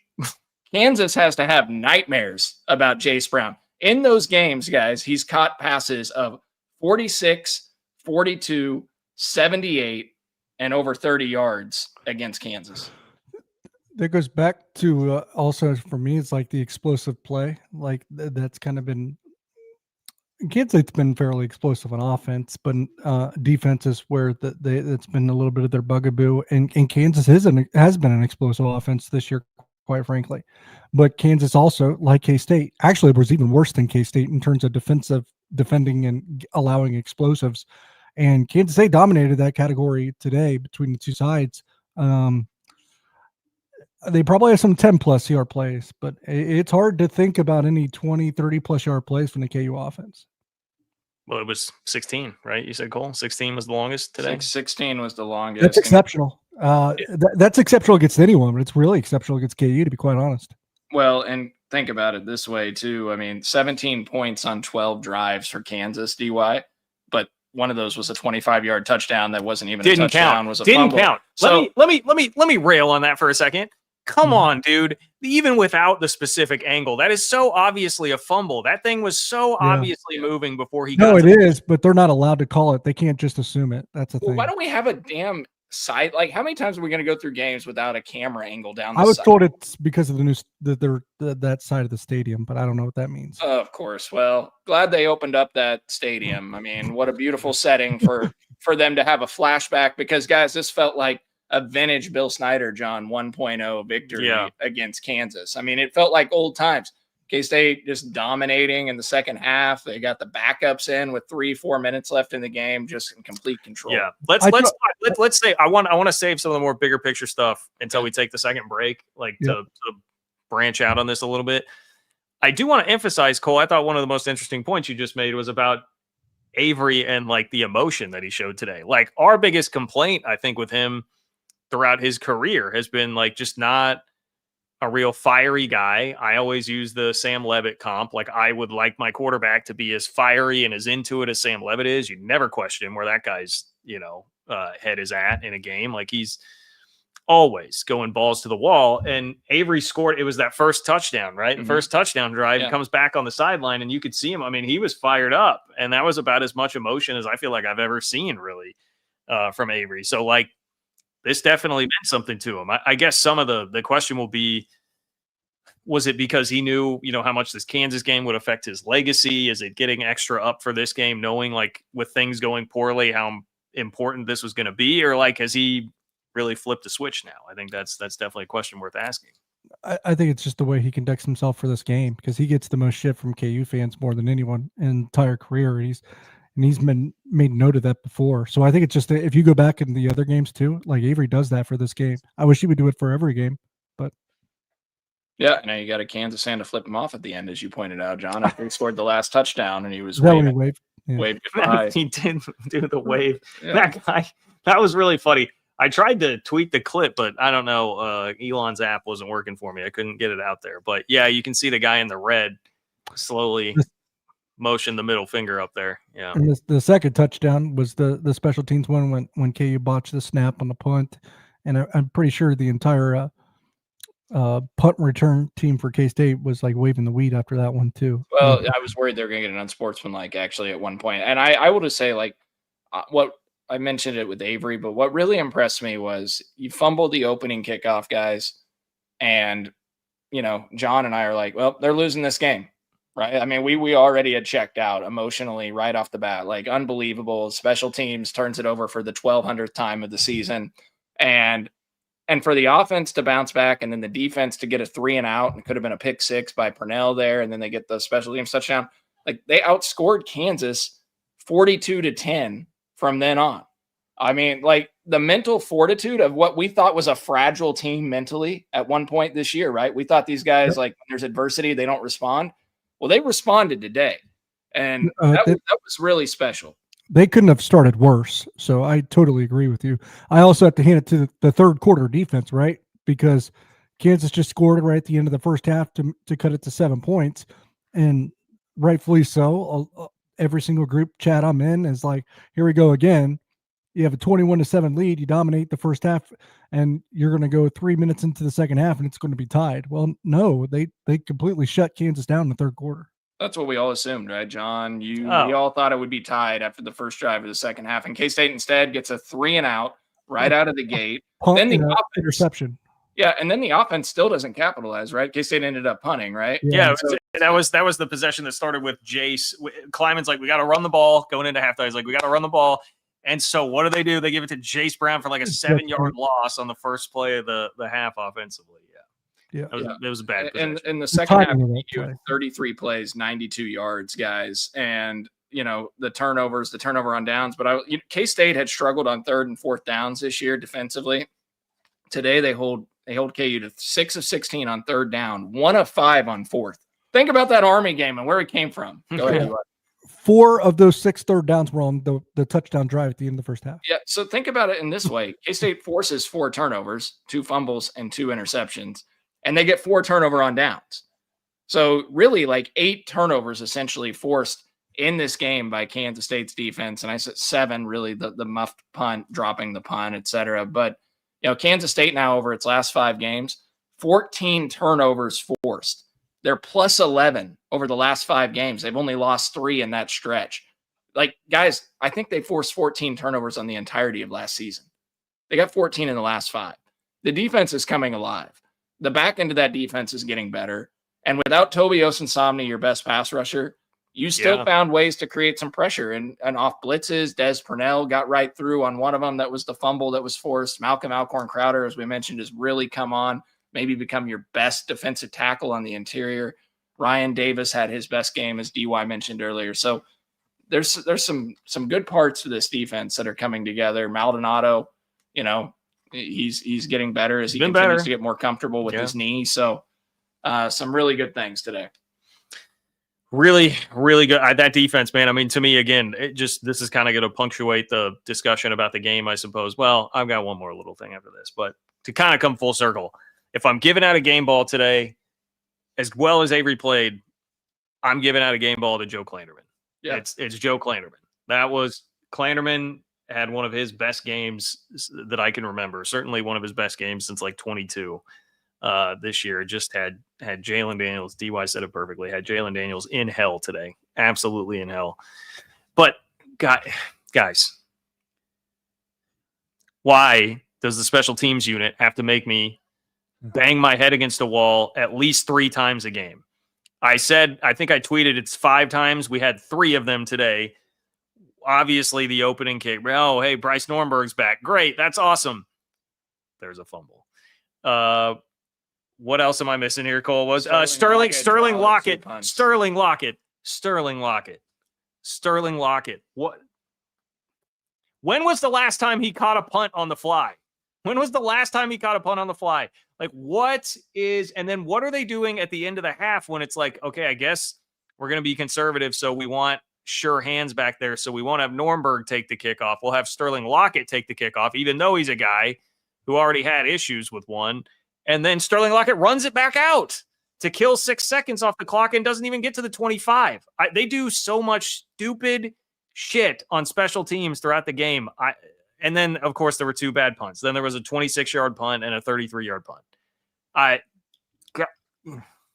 Kansas has to have nightmares about Jace Brown. In those games, guys, he's caught passes of 46, 42, 78, and over 30 yards against Kansas. That goes back to also for me, it's like the explosive play. Like that's kind of been Kansas State's been fairly explosive on offense, but defense is where it's been a little bit of their bugaboo. And Kansas has been an explosive offense this year, quite frankly. But Kansas also, like K-State, actually was even worse than K-State in terms of defending and allowing explosives. And Kansas State dominated that category today between the two sides. They probably have some 10-plus yard plays, but it's hard to think about any 20, 30-plus yard plays from the KU offense. Well, it was 16, right? You said, Cole? 16 was the longest today? 16 was the longest. That's exceptional. That's exceptional against anyone, but it's really exceptional against KU, to be quite honest. Well, and think about it this way, too. I mean, 17 points on 12 drives for Kansas, DY, but one of those was a 25-yard touchdown that wasn't even a touchdown. Was a fumble. Didn't count. So let me rail on that for a second. Come on, dude. Even without the specific angle, that is so obviously a fumble. That thing was so obviously moving before he got it is, but they're not allowed to call it. They can't just assume it. That's the thing. Why don't we have a damn side? Like, how many times are we going to go through games without a camera angle down the side? I was told it's because of the new that side of the stadium, but I don't know what that means. Of course. Well, glad they opened up that stadium. I mean, what a beautiful setting for them to have a flashback, because, guys, this felt like a vintage Bill Snyder, John 1.0 victory against Kansas. I mean, it felt like old times. K-State just dominating in the second half. They got the backups in with 3-4 minutes left in the game, just in complete control. Yeah, let's say I want to save some of the more bigger picture stuff until we take the second break, to branch out on this a little bit. I do want to emphasize, Cole, I thought one of the most interesting points you just made was about Avery and the emotion that he showed today. Like, our biggest complaint, I think, with him throughout his career has been just not a real fiery guy. I always use the Sam Levitt comp. Like, I would like my quarterback to be as fiery and as into it as Sam Levitt is. You never question where that guy's, head is at in a game. Like, he's always going balls to the wall. And Avery scored. It was that first touchdown, right? Mm-hmm. The first touchdown drive, comes back on the sideline, and you could see him. I mean, he was fired up, and that was about as much emotion as I feel like I've ever seen, really, from Avery. So, this definitely meant something to him. I guess some of the question will be, Was it because he knew, how much this Kansas game would affect his legacy? Is it getting extra up for this game, knowing like with things going poorly, how important this was going to be? Or like, has he really flipped a switch now? I think that's definitely a question worth asking. I think it's just the way he conducts himself for this game, because he gets the most shit from KU fans more than anyone in entire career. He's been made note of that before. So I think it's just, if you go back in the other games too, like Avery does that for this game. I wish he would do it for every game, but. Yeah, now you got a Kansas fan to flip him off at the end, as you pointed out, John. After he scored the last touchdown, and he was waved goodbye. He did do the wave. Yeah. That guy, that was really funny. I tried to tweet the clip, but I don't know. Elon's app wasn't working for me. I couldn't get it out there. But yeah, you can see the guy in the red slowly motion the middle finger up there. Yeah. And the second touchdown was the special teams one when KU botched the snap on the punt, and I'm pretty sure the entire punt return team for K-State was like waving the weed after that one too. Well, I was worried they were going to get an unsportsmanlike actually at one point. And I will just say, like, what I mentioned it with Avery, but what really impressed me was you fumbled the opening kickoff, guys. And, John and I are like, well, they're losing this game, right? I mean, we already had checked out emotionally right off the bat, like unbelievable. Special teams turns it over for the 1200th time of the season. And for the offense to bounce back, and then the defense to get a 3-and-out, and it could have been a pick six by Purnell there, and then they get the special teams touchdown. Like, they outscored Kansas 42-10 from then on. I mean, like, the mental fortitude of what we thought was a fragile team mentally at one point this year, right? We thought these guys, like, when there's adversity, they don't respond. Well, they responded today, and that was really special. They couldn't have started worse. So I totally agree with you. I also have to hand it to the third quarter defense, right? Because Kansas just scored right at the end of the first half to cut it to 7 points. And rightfully so. Every single group chat I'm in is like, here we go again. You have a 21-7 lead. You dominate the first half, and you're going to go 3 minutes into the second half, and it's going to be tied. Well, no, they completely shut Kansas down in the third quarter. That's what we all assumed, right, John? We all thought it would be tied after the first drive of the second half, and K-State instead gets a 3-and-out right out of the gate. Then the offense, interception. Yeah, and then the offense still doesn't capitalize, right? K-State ended up punting, right? Yeah, that was the possession that started with Jace. Kleiman's like, we got to run the ball. Going into halftime, he's like, we got to run the ball. And so what do? They give it to Jace Brown for like a 7-yard loss on the first play of the half offensively. Yeah. It was a bad position. And the second half, 33 plays, 92 yards, guys. And, the turnover on downs. But K-State had struggled on 3rd and 4th downs this year defensively. Today, they hold KU to 6 of 16 on 3rd down, 1 of 5 on 4th. Think about that Army game and where it came from. Go ahead. 4 of those 6 third downs were on the touchdown drive at the end of the first half. Yeah, so think about it in this way. K-State forces 4 turnovers, 2 fumbles, and 2 interceptions. And they get 4 turnover on downs. So really like 8 turnovers essentially forced in this game by Kansas State's defense. And I said 7, really the muffed punt, dropping the punt, et cetera. But, Kansas State now over its last 5 games, 14 turnovers forced. They're plus 11 over the last 5 games. They've only lost 3 in that stretch. Like, guys, I think they forced 14 turnovers on the entirety of last season. They got 14 in the last 5. The defense is coming alive. The back end of that defense is getting better. And without Toby Osunsomni, your best pass rusher, you still found ways to create some pressure. And off blitzes, Des Purnell got right through on one of them. That was the fumble that was forced. Malcolm Alcorn-Crowder, as we mentioned, has really come on, maybe become your best defensive tackle on the interior. Ryan Davis had his best game, as DY mentioned earlier. So there's some good parts to this defense that are coming together. Maldonado, he's getting better as he continues to get more comfortable with his knee. So some really good things today. Really, really good. That defense, man. I mean, to me, again, this is kind of going to punctuate the discussion about the game, I suppose. Well, I've got one more little thing after this, but to kind of come full circle, if I'm giving out a game ball today, as well as Avery played, I'm giving out a game ball to Joe Klanderman. Yeah, it's Joe Klanderman. That was Klanderman had one of his best games that I can remember. Certainly one of his best games since like 22 this year. Just had Jalen Daniels. DY said it perfectly. Had Jalen Daniels in hell today. Absolutely in hell. But guys, why does the special teams unit have to make me bang my head against a wall at least 3 times a game. I think I tweeted it's 5 times. We had 3 of them today. Obviously, the opening kick. Oh, hey, Bryce Nornberg's back. Great. That's awesome. There's a fumble. What else am I missing here, Cole? Was Sterling Lockett. What? When was the last time he caught a punt on the fly? Like, what is, and then what are they doing at the end of the half when it's like, okay, I guess we're going to be conservative, so we want sure hands back there, so we won't have Nornberg take the kickoff. We'll have Sterling Lockett take the kickoff, even though he's a guy who already had issues with one. And then Sterling Lockett runs it back out to kill 6 seconds off the clock and doesn't even get to the 25. They do so much stupid shit on special teams throughout the game. And then, of course, there were 2 bad punts. Then there was a 26-yard punt and a 33-yard punt.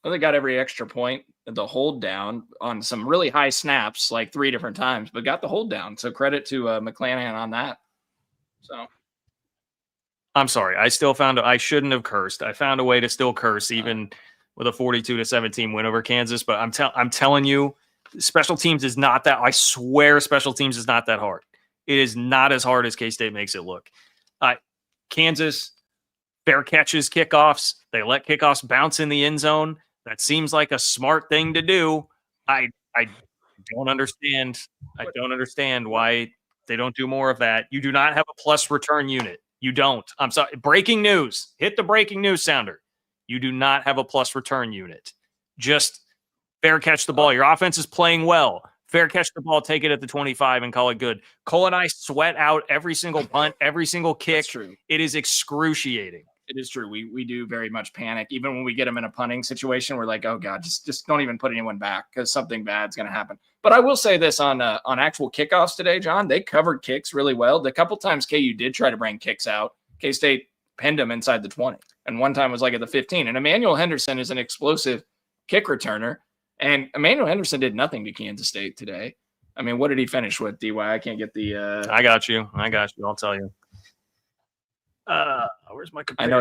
They got every extra point, the hold down on some really high snaps, like 3 different times, but got the hold down. So credit to McClanahan on that. So I'm sorry. I shouldn't have cursed. I found a way to still curse, even with a 42-17 win over Kansas. But I'm telling you, special teams is not that. I swear, special teams is not that hard. It is not as hard as K-State makes it look. Kansas, fair catches kickoffs. They let kickoffs bounce in the end zone. That seems like a smart thing to do. I don't understand. I don't understand why they don't do more of that. You do not have a plus return unit. You don't. I'm sorry. Breaking news. Hit the breaking news sounder. You do not have a plus return unit. Just fair catch the ball. Your offense is playing well. Fair catch the ball, take it at the 25 and call it good. Cole and I sweat out every single punt, every single kick. That's true. It is excruciating. It is true. We do very much panic. Even when we get them in a punting situation, we're like, oh God, just don't even put anyone back because something bad's going to happen. But I will say this on actual kickoffs today, John, they covered kicks really well. The couple times KU did try to bring kicks out, K-State pinned them inside the 20. And one time was like at the 15. And Emmanuel Henderson is an explosive kick returner. And Emmanuel Henderson did nothing to Kansas State today. I mean, what did he finish with, DY? I can't get the I got you. I'll tell you. Where's my comparison?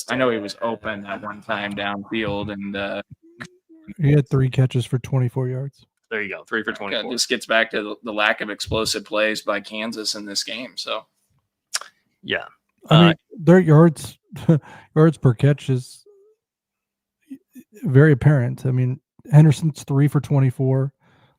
I know he was open at one time downfield, and he had 3 catches for 24 yards. There you go, 3 for 24. This gets back to the lack of explosive plays by Kansas in this game. So, yeah, I mean, their yards per catch is very apparent. I mean, Henderson's 3 for 24,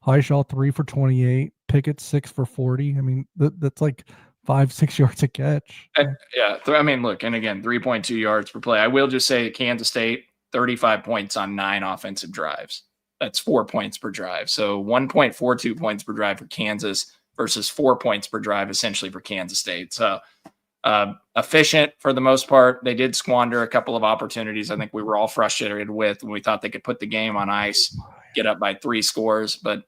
Highshaw 3 for 28, Pickett 6 for 40. I mean, that's like 5-6 yards a catch. Yeah. I mean, look, and again, 3.2 yards per play. I will just say Kansas State, 35 points on 9 offensive drives. That's 4 points per drive. So 1.42 points per drive for Kansas versus 4 points per drive essentially for Kansas State. So efficient for the most part. They did squander a couple of opportunities I think we were all frustrated with when we thought they could put the game on ice, get up by 3 scores. But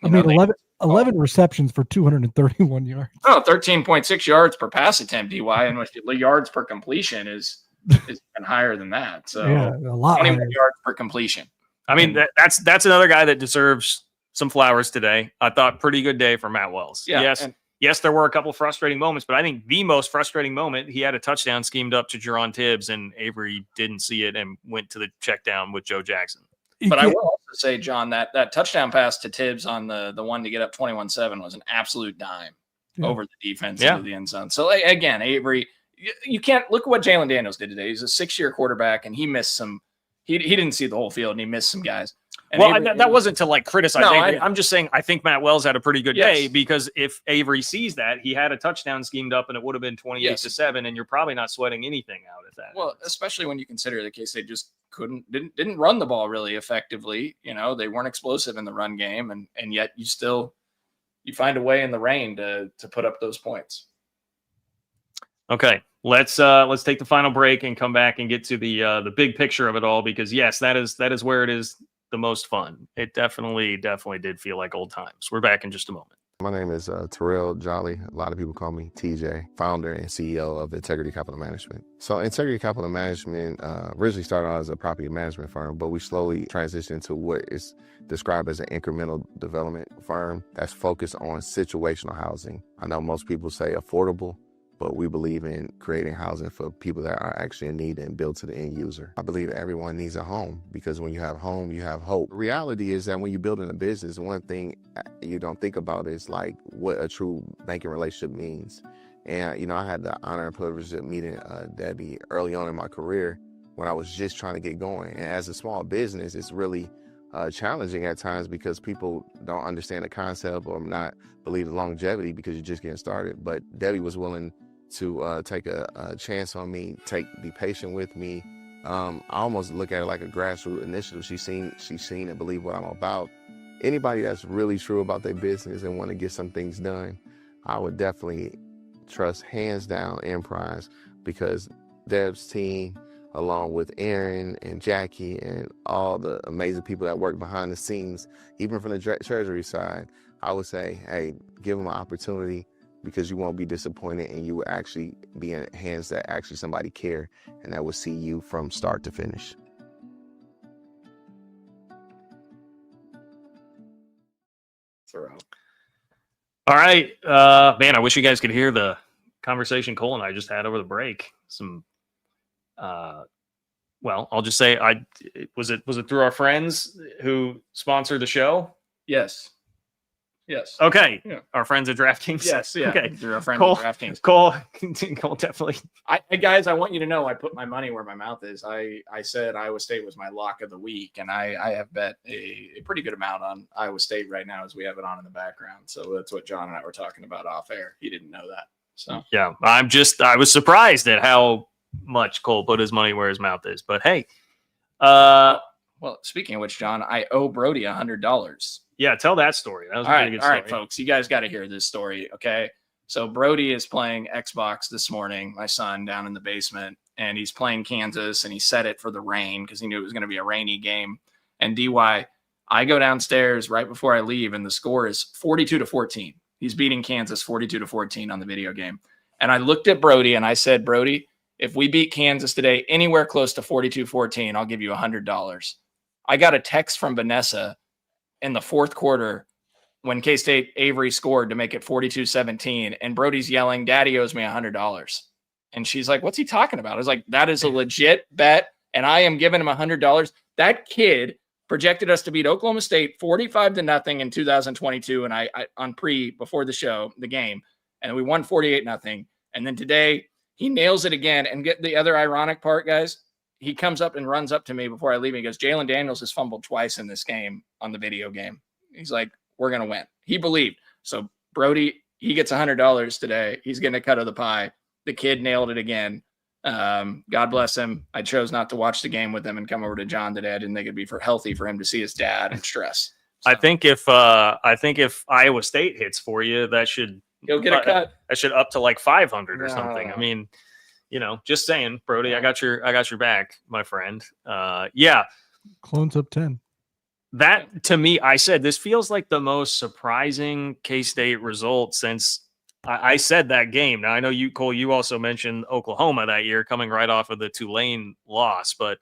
I mean, 11 receptions for 231 yards. Oh, 13.6 yards per pass attempt, DY, and the yards per completion is even higher than that. So yeah, a lot 21 yards per completion. I mean, that's another guy that deserves some flowers today. I thought pretty good day for Matt Wells. Yeah, Yes, there were a couple frustrating moments, but I think the most frustrating moment, he had a touchdown schemed up to Jerron Tibbs, and Avery didn't see it and went to the check down with Joe Jackson. But I will also say, John, that touchdown pass to Tibbs on the one to get up 21-7 was an absolute dime over the defense into the end zone. So, again, Avery, you can't – look at what Jalen Daniels did today. He's a 6-year quarterback, and he missed some – he didn't see the whole field, and he missed some guys. And well, Avery, that wasn't to like criticize Avery. I'm just saying I think Matt Wells had a pretty good day because if Avery sees that, he had a touchdown schemed up and it would have been 28-7, and you're probably not sweating anything out at that. Well, especially when you consider the case they just didn't run the ball really effectively. You know, they weren't explosive in the run game, and yet you find a way in the rain to put up those points. Okay, let's take the final break and come back and get to the big picture of it all, because yes, that is where it is the most fun. It definitely did feel like old times. We're back in just a moment. My name is Terrell Jolly. A lot of people call me TJ, founder and CEO of Integrity Capital Management. So Integrity Capital Management originally started out as a property management firm, but we slowly transitioned to what is described as an incremental development firm that's focused on situational housing. I know most people say affordable, but we believe in creating housing for people that are actually in need and build to the end user. I believe everyone needs a home, because when you have home, you have hope. The reality is that when you're building a business, one thing you don't think about is like what a true banking relationship means. And, I had the honor and privilege of meeting Debbie early on in my career when I was just trying to get going. And as a small business, it's really challenging at times because people don't understand the concept or not believe the longevity because you're just getting started. But Debbie was willing to take a chance on me, be patient with me. I almost look at it like a grassroots initiative. She's seen and believe what I'm about. Anybody that's really true about their business and want to get some things done, I would definitely trust hands down Emprise, because Deb's team, along with Aaron and Jackie and all the amazing people that work behind the scenes, even from the treasury side, I would say, hey, give them an opportunity, because you won't be disappointed and you will actually be in hands that actually somebody care and that will see you from start to finish. All right, man, I wish you guys could hear the conversation Cole and I just had over the break. Well, I'll just say, was it through our friends who sponsored the show? Yes. Okay. Yeah. Our friends at DraftKings. Yes. Yeah. Okay. Through our friends Cole, at DraftKings. Cole definitely. Guys, I want you to know I put my money where my mouth is. I said Iowa State was my lock of the week, and I have bet a pretty good amount on Iowa State right now as we have it on in the background. So that's what John and I were talking about off air. He didn't know that. So yeah, I was surprised at how much Cole put his money where his mouth is. But hey, well, speaking of which, John, I owe Brody $100. Yeah, tell that story. That was a pretty good story. All right, folks, you guys got to hear this story, okay? So Brody is playing Xbox this morning, my son, down in the basement, and he's playing Kansas, and he set it for the rain because he knew it was going to be a rainy game. And DY, I go downstairs right before I leave, and the score is 42-14. He's beating Kansas 42-14 on the video game. And I looked at Brody, and I said, Brody, if we beat Kansas today anywhere close to 42-14, I'll give you $100. I got a text from Vanessa in the fourth quarter when K-State Avery scored to make it 42-17, and Brody's yelling, Daddy owes me $100. And she's like, what's he talking about? I was like, that is a legit bet, and I am giving him $100. That kid projected us to beat Oklahoma State 45-0 in 2022, and I before the show, the game, and we won 48-0. And then today he nails it again. And get the other ironic part, guys. He comes up and runs up to me before I leave. And he goes, Jalen Daniels has fumbled twice in this game on the video game. He's like, we're going to win. He believed. So Brody, he gets $100 today. He's getting a cut of the pie. The kid nailed it again. God bless him. I chose not to watch the game with him and come over to John today. I didn't think it'd be healthy for him to see his dad and stress. So. I think if Iowa State hits for you, He'll get a cut. That should up to like 500 or something. I mean, just saying, Brody, I got your back, my friend. Yeah. Clones up 10. That, to me, I said, this feels like the most surprising K-State result since I said that game. Now, I know you, Cole, you also mentioned Oklahoma that year coming right off of the Tulane loss, but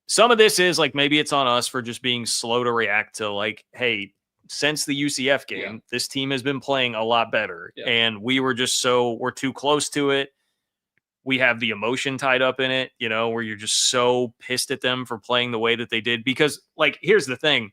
some of this is like, maybe it's on us for just being slow to react to like, hey, since the UCF game, this team has been playing a lot better. Yeah. And we were just we're too close to it. We have the emotion tied up in it, where you're just so pissed at them for playing the way that they did. Because, like, here's the thing.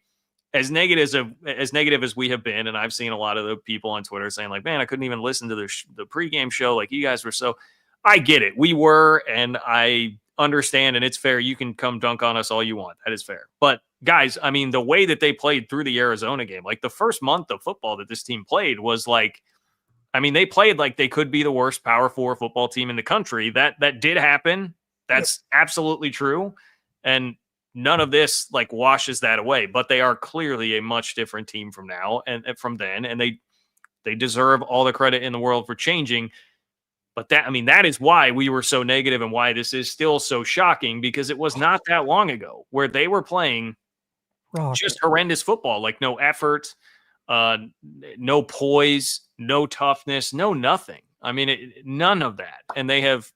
As negative as we have been, and I've seen a lot of the people on Twitter saying, like, man, I couldn't even listen to the pregame show. Like, you guys were so – I get it. We were, and I understand, and it's fair. You can come dunk on us all you want. That is fair. But, guys, I mean, the way that they played through the Arizona game, like the first month of football that this team played was like – I mean, they played like they could be the worst Power 4 football team in the country. That did happen. That's absolutely true. And none of this like washes that away. But they are clearly a much different team from now and from then. And they deserve all the credit in the world for changing. But that is why we were so negative and why this is still so shocking, because it was not that long ago where they were playing just horrendous football, like no effort, no poise, no toughness, no nothing. I mean, none of that. And they have,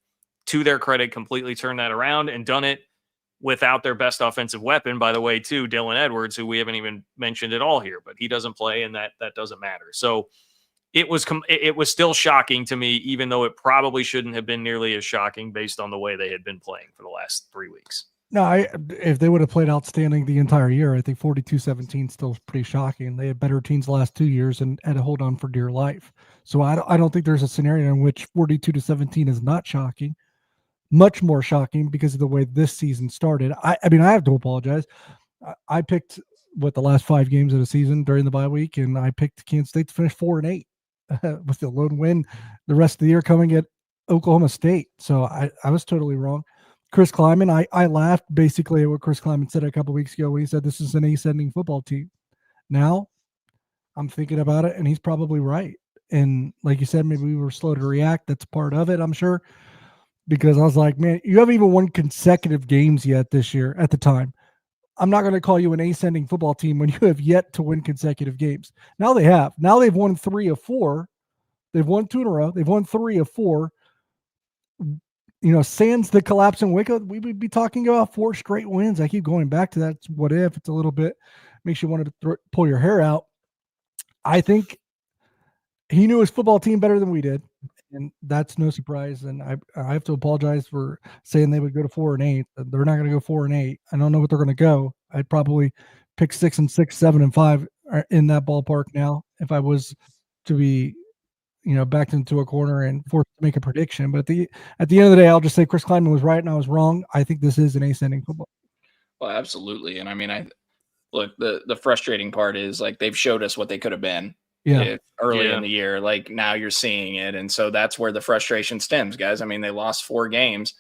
to their credit, completely turned that around and done it without their best offensive weapon, by the way, too, Dylan Edwards, who we haven't even mentioned at all here, but he doesn't play, and that doesn't matter. So it was still shocking to me, even though it probably shouldn't have been nearly as shocking based on the way they had been playing for the last 3 weeks. No, if they would have played outstanding the entire year, I think 42-17 still is pretty shocking. They had better teams the last 2 years and had to hold on for dear life. So I don't think there's a scenario in which 42-17 is not shocking. Much more shocking because of the way this season started. I mean, I have to apologize. I picked the last 5 games of the season during the bye week, and I picked Kansas State to finish 4-8 with the lone win the rest of the year coming at Oklahoma State. So I was totally wrong. Chris Kleiman, I laughed basically at what Chris Kleiman said a couple weeks ago when he said this is an ascending football team. Now I'm thinking about it, and he's probably right. And like you said, maybe we were slow to react. That's part of it, I'm sure. Because I was like, man, you haven't even won consecutive games yet this year at the time. I'm not going to call you an ascending football team when you have yet to win consecutive games. Now they have. Now they've won 3 of 4. They've won 2 in a row. They've won 3 of 4. Sans the collapse in Waco, we would be talking about 4 straight wins. I keep going back to that. It's what if. It's a little bit, makes you want to pull your hair out. I think he knew his football team better than we did. And that's no surprise. And I have to apologize for saying they would go to 4-8. They're not going to go 4-8. I don't know what they're going to go. I'd probably pick 6-6, 7-5 in that ballpark now if I was to be, backed into a corner and forced to make a prediction. But at the end of the day, I'll just say Chris Kleiman was right and I was wrong. I think this is an ascending football. Well, absolutely. And I mean, look, the frustrating part is like they've showed us what they could have been. Early in the year, like now you're seeing it, and so that's where the frustration stems, guys. I mean, they lost 4 games.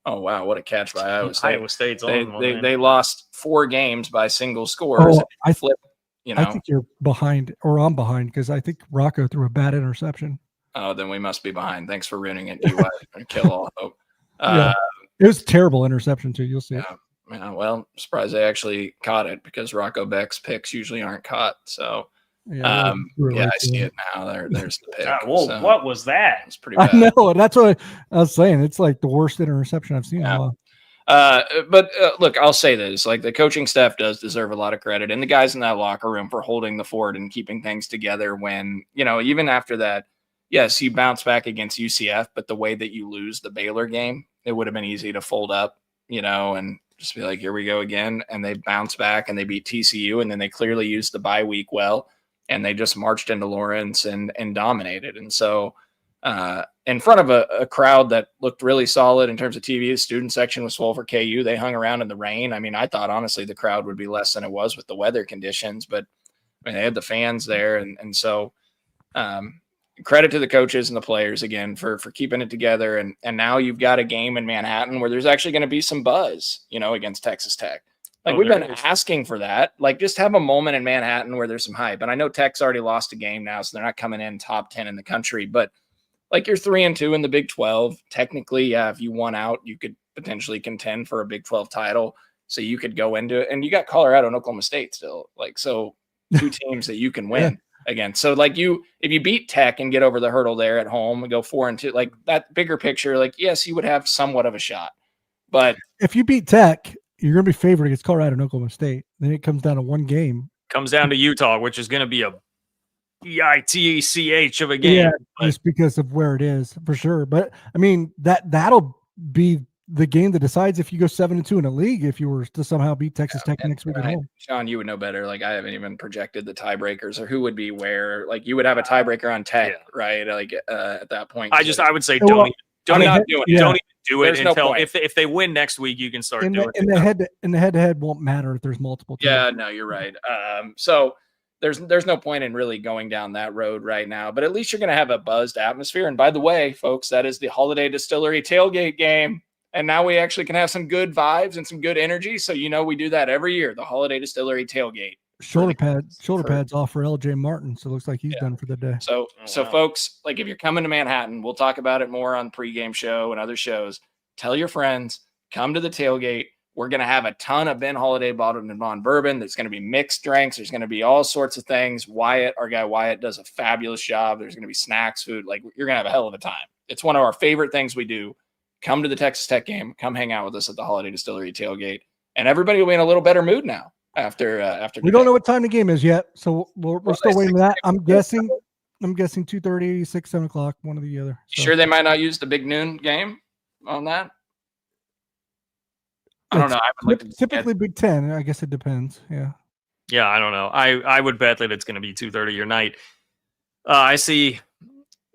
Oh wow, what a catch by Iowa State! Iowa State's they lost 4 games by single scores. I think you're behind, or I'm behind, because I think Rocco threw a bad interception. Oh, then we must be behind. Thanks for ruining it, DY. Kill all hope. It was a terrible interception too. You'll see it. Yeah, well, I'm surprised they actually caught it because Rocco Beck's picks usually aren't caught. So. I see it now. There's the pick. So what was that? It's pretty bad. I know. That's what I was saying. It's like the worst interception I've seen in a while. But look, I'll say this: like the coaching staff does deserve a lot of credit, and the guys in that locker room for holding the fort and keeping things together. When even after that, yes, you bounce back against UCF, but the way that you lose the Baylor game, it would have been easy to fold up, and just be like, here we go again. And they bounce back and they beat TCU, and then they clearly used the bye week well. And they just marched into Lawrence and dominated. And so in front of a crowd that looked really solid in terms of TV, the student section was full for KU. They hung around in the rain. I mean, I thought, honestly, the crowd would be less than it was with the weather conditions. But, I mean, they had the fans there. And so credit to the coaches and the players, again, for keeping it together. And now you've got a game in Manhattan where there's actually going to be some buzz, against Texas Tech. Like we've been asking for that. Like just have a moment in Manhattan where there's some hype. And I know Tech's already lost a game now, so they're not coming in top 10 in the country. But like you're 3-2 in the Big 12. Technically, if you won out, you could potentially contend for a Big 12 title. So you could go into it. And you got Colorado and Oklahoma State still. Like so 2 teams that you can win against. So like if you beat Tech and get over the hurdle there at home and go 4-2, like that bigger picture, like yes, you would have somewhat of a shot. But if you beat Tech, you're going to be favored against Colorado and Oklahoma State. Then it comes down to 1 game. Comes down to Utah, which is going to be a EITCH of a game. Yeah, just because of where it is, for sure. But, I mean, that'll be the game that decides if you go 7-2 in a league if you were to somehow beat Texas Tech next week at home. Sean, you would know better. Like, I haven't even projected the tiebreakers or who would be where. Like, you would have a tiebreaker on Tech, right? Like, at that point. I would say don't even do it until if they win next week, you can start doing it. And the head-to-head won't matter if there's multiple teams. Yeah, no, you're right. So there's no point in really going down that road right now, but at least you're going to have a buzzed atmosphere. And by the way, folks, that is the Holiday Distillery tailgate game. And now we actually can have some good vibes and some good energy. So, we do that every year, the Holiday Distillery tailgate. Shoulder pads off for LJ Martin. So it looks like he's done for the day. So folks, like if you're coming to Manhattan, we'll talk about it more on pregame show and other shows. Tell your friends, come to the tailgate. We're going to have a ton of Ben Holiday bottled and bond bourbon. There's going to be mixed drinks. There's going to be all sorts of things. Our guy Wyatt does a fabulous job. There's going to be snacks, food. Like you're going to have a hell of a time. It's one of our favorite things we do. Come to the Texas Tech game. Come hang out with us at the Holiday Distillery tailgate. And everybody will be in a little better mood now after we don't know what time the game is yet. So we're still waiting for that. I'm guessing I'm guessing 2:30, 6, 7 o'clock, one or the other. You sure they might not use the big noon game on that? I don't know. I haven't looked at the typically Big Ten. I guess it depends. Yeah. Yeah, I don't know. I would bet that it's going to be 2:30 your night. I see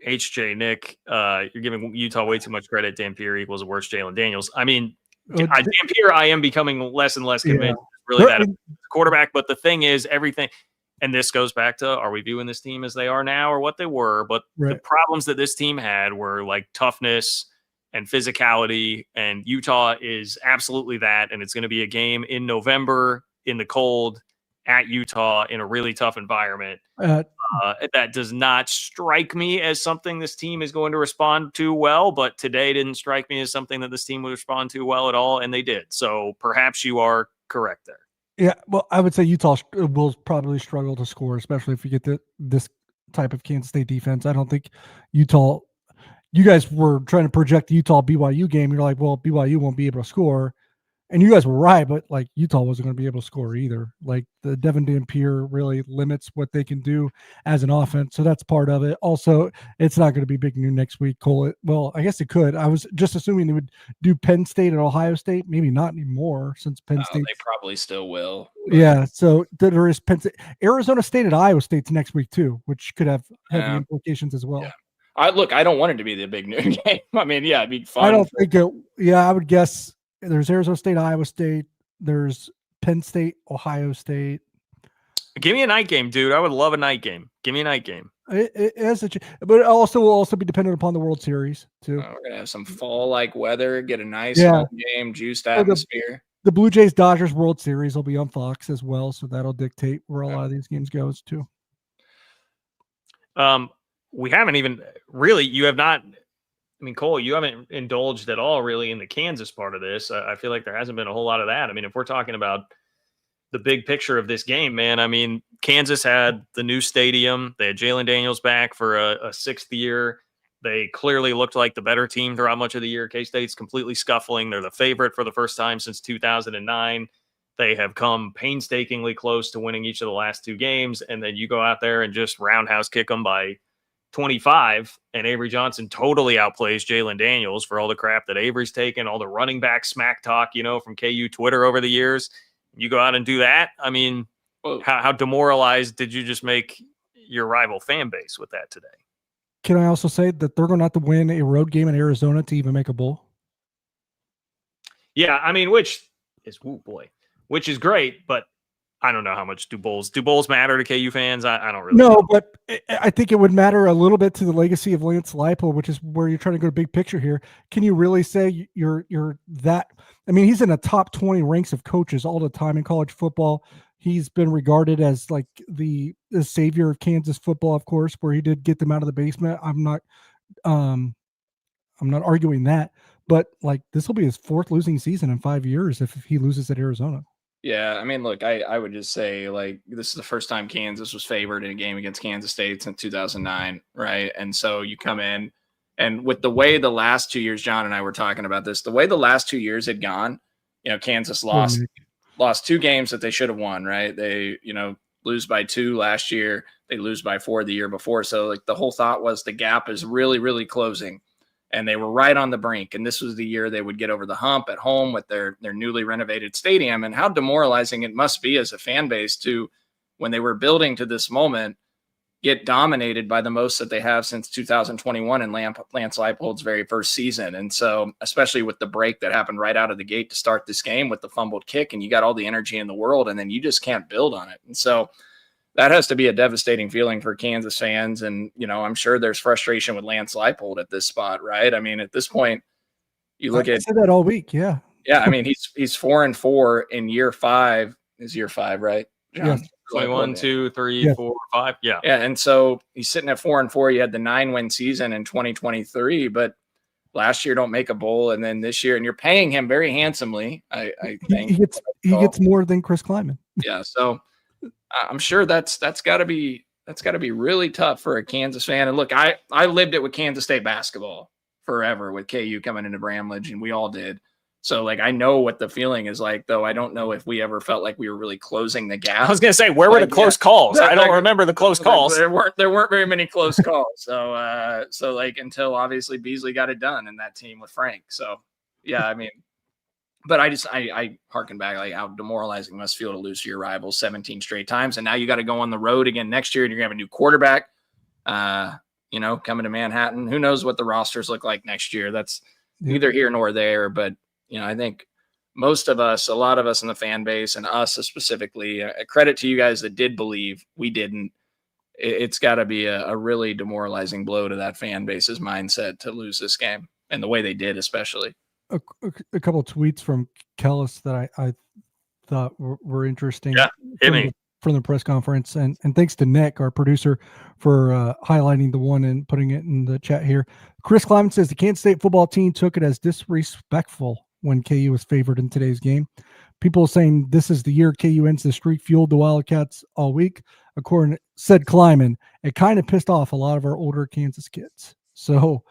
HJ Nick. You're giving Utah way too much credit. Dampier equals the worst Jalen Daniels. I mean, Dampier, I am becoming less and less convinced really that quarterback. But the thing is, everything, and this goes back to, are we viewing this team as they are now or what they were? But the problems that this team had were like toughness and physicality, and Utah is absolutely that. And it's going to be a game in November in the cold at Utah in a really tough environment. That does not strike me as something this team is going to respond to well, but today didn't strike me as something that this team would respond to well at all, and they did. So perhaps you are correct there. Yeah, well, I would say Utah will probably struggle to score, especially if you get this type of Kansas State defense. I don't think Utah – you guys were trying to project the Utah-BYU game. You're like, well, BYU won't be able to score. And you guys were right, but like Utah wasn't going to be able to score either. Like the Devin Dampier really limits what they can do as an offense. So that's part of it. Also, it's not going to be big news next week, Cole. Well, I guess it could. I was just assuming they would do Penn State and Ohio State. Maybe not anymore since Penn State. They probably still will. Yeah. So there is Penn State. Arizona State and Iowa State's next week too, which could have heavy implications as well. Yeah. I don't want it to be the big noon game. I mean, yeah, it'd be fun. I don't think it. Yeah, I would guess. There's Arizona State, Iowa State. There's Penn State, Ohio State. Give me a night game, dude. I would love a night game. Give me a night game. But it also will also be dependent upon the World Series too. We're gonna have some fall-like weather. Get a nice home game, juiced atmosphere. The Blue Jays Dodgers World Series will be on Fox as well, so that'll dictate where a lot of these games goes too. We haven't even really. You have not. I mean, Cole, you haven't indulged at all really in the Kansas part of this. I feel like there hasn't been a whole lot of that. I mean, if we're talking about the big picture of this game, man, I mean, Kansas had the new stadium. They had Jalen Daniels back for a sixth year. They clearly looked like the better team throughout much of the year. K-State's completely scuffling. They're the favorite for the first time since 2009. They have come painstakingly close to winning each of the last two games. And then you go out there and just roundhouse kick them by 25, and Avery Johnson totally outplays Jalen Daniels for all the crap that Avery's taken, all the running back smack talk, from KU Twitter over the years. You go out and do that. I mean, how demoralized did you just make your rival fan base with that today? Can I also say that they're going to have to win a road game in Arizona to even make a bowl? Yeah, I mean, which is great, but I don't know how much do bowls matter to KU fans? I don't really know. But I think it would matter a little bit to the legacy of Lance Leipold, which is where you're trying to go to big picture here. Can you really say you're that? I mean, he's in the top 20 ranks of coaches all the time in college football. He's been regarded as like the savior of Kansas football, of course, where he did get them out of the basement. I'm not arguing that, but like this will be his fourth losing season in 5 years if he loses at Arizona. Yeah, I mean, look, I would just say, like, this is the first time Kansas was favored in a game against Kansas State since 2009, right? And so you come in, and with the way the last 2 years, John and I were talking about this, the way the last 2 years had gone, Kansas lost two games that they should have won, right? They, lose by 2 last year. They lose by 4 the year before. So, like, the whole thought was the gap is really, really closing. And they were right on the brink. And this was the year they would get over the hump at home with their newly renovated stadium. And how demoralizing it must be as a fan base to, when they were building to this moment, get dominated by the most that they have since 2021 in Lance Leipold's very first season. And so, especially with the break that happened right out of the gate to start this game with the fumbled kick, and you got all the energy in the world, and then you just can't build on it. And so that has to be a devastating feeling for Kansas fans. And, I'm sure there's frustration with Lance Leipold at this spot, right? I mean, at this point, you look at said that all week. Yeah. Yeah. I mean, he's 4-4 in year 5 is year 5, right? John? Yes. 1, 2, 3, 4, 5. Yeah. Yeah. And so he's sitting at 4-4. You had the 9-win season in 2023, but last year don't make a bowl. And then this year, and you're paying him very handsomely. I think he gets more than Chris Kleiman. Yeah. So I'm sure that's got to be really tough for a Kansas fan. And look, I lived it with Kansas State basketball forever with KU coming into Bramlage, and we all did. So like, I know what the feeling is like, though I don't know if we ever felt like we were really closing the gap. I was going to say, where were the close calls? I don't remember the close calls. There weren't very many close calls. So like, until obviously Beasley got it done in that team with Frank. So yeah, I mean, but I harken back, like, how demoralizing it must feel to lose to your rivals 17 straight times. And now you got to go on the road again next year, and you're gonna have a new quarterback, coming to Manhattan. Who knows what the rosters look like next year? That's neither here nor there, but I think most of us, a lot of us in the fan base, and us specifically, credit to you guys that did believe. We didn't. It's got to be a really demoralizing blow to that fan base's mindset to lose this game, and the way they did, especially. A couple of tweets from Kellis that I thought were interesting. Yeah, hit me. From the press conference, and thanks to Nick, our producer, for highlighting the one and putting it in the chat here. Chris Kleiman says the Kansas State football team took it as disrespectful when KU was favored in today's game. People saying this is the year KU ends the streak, fueled the Wildcats all week. According said Kleiman, it kind of pissed off a lot of our older Kansas kids. So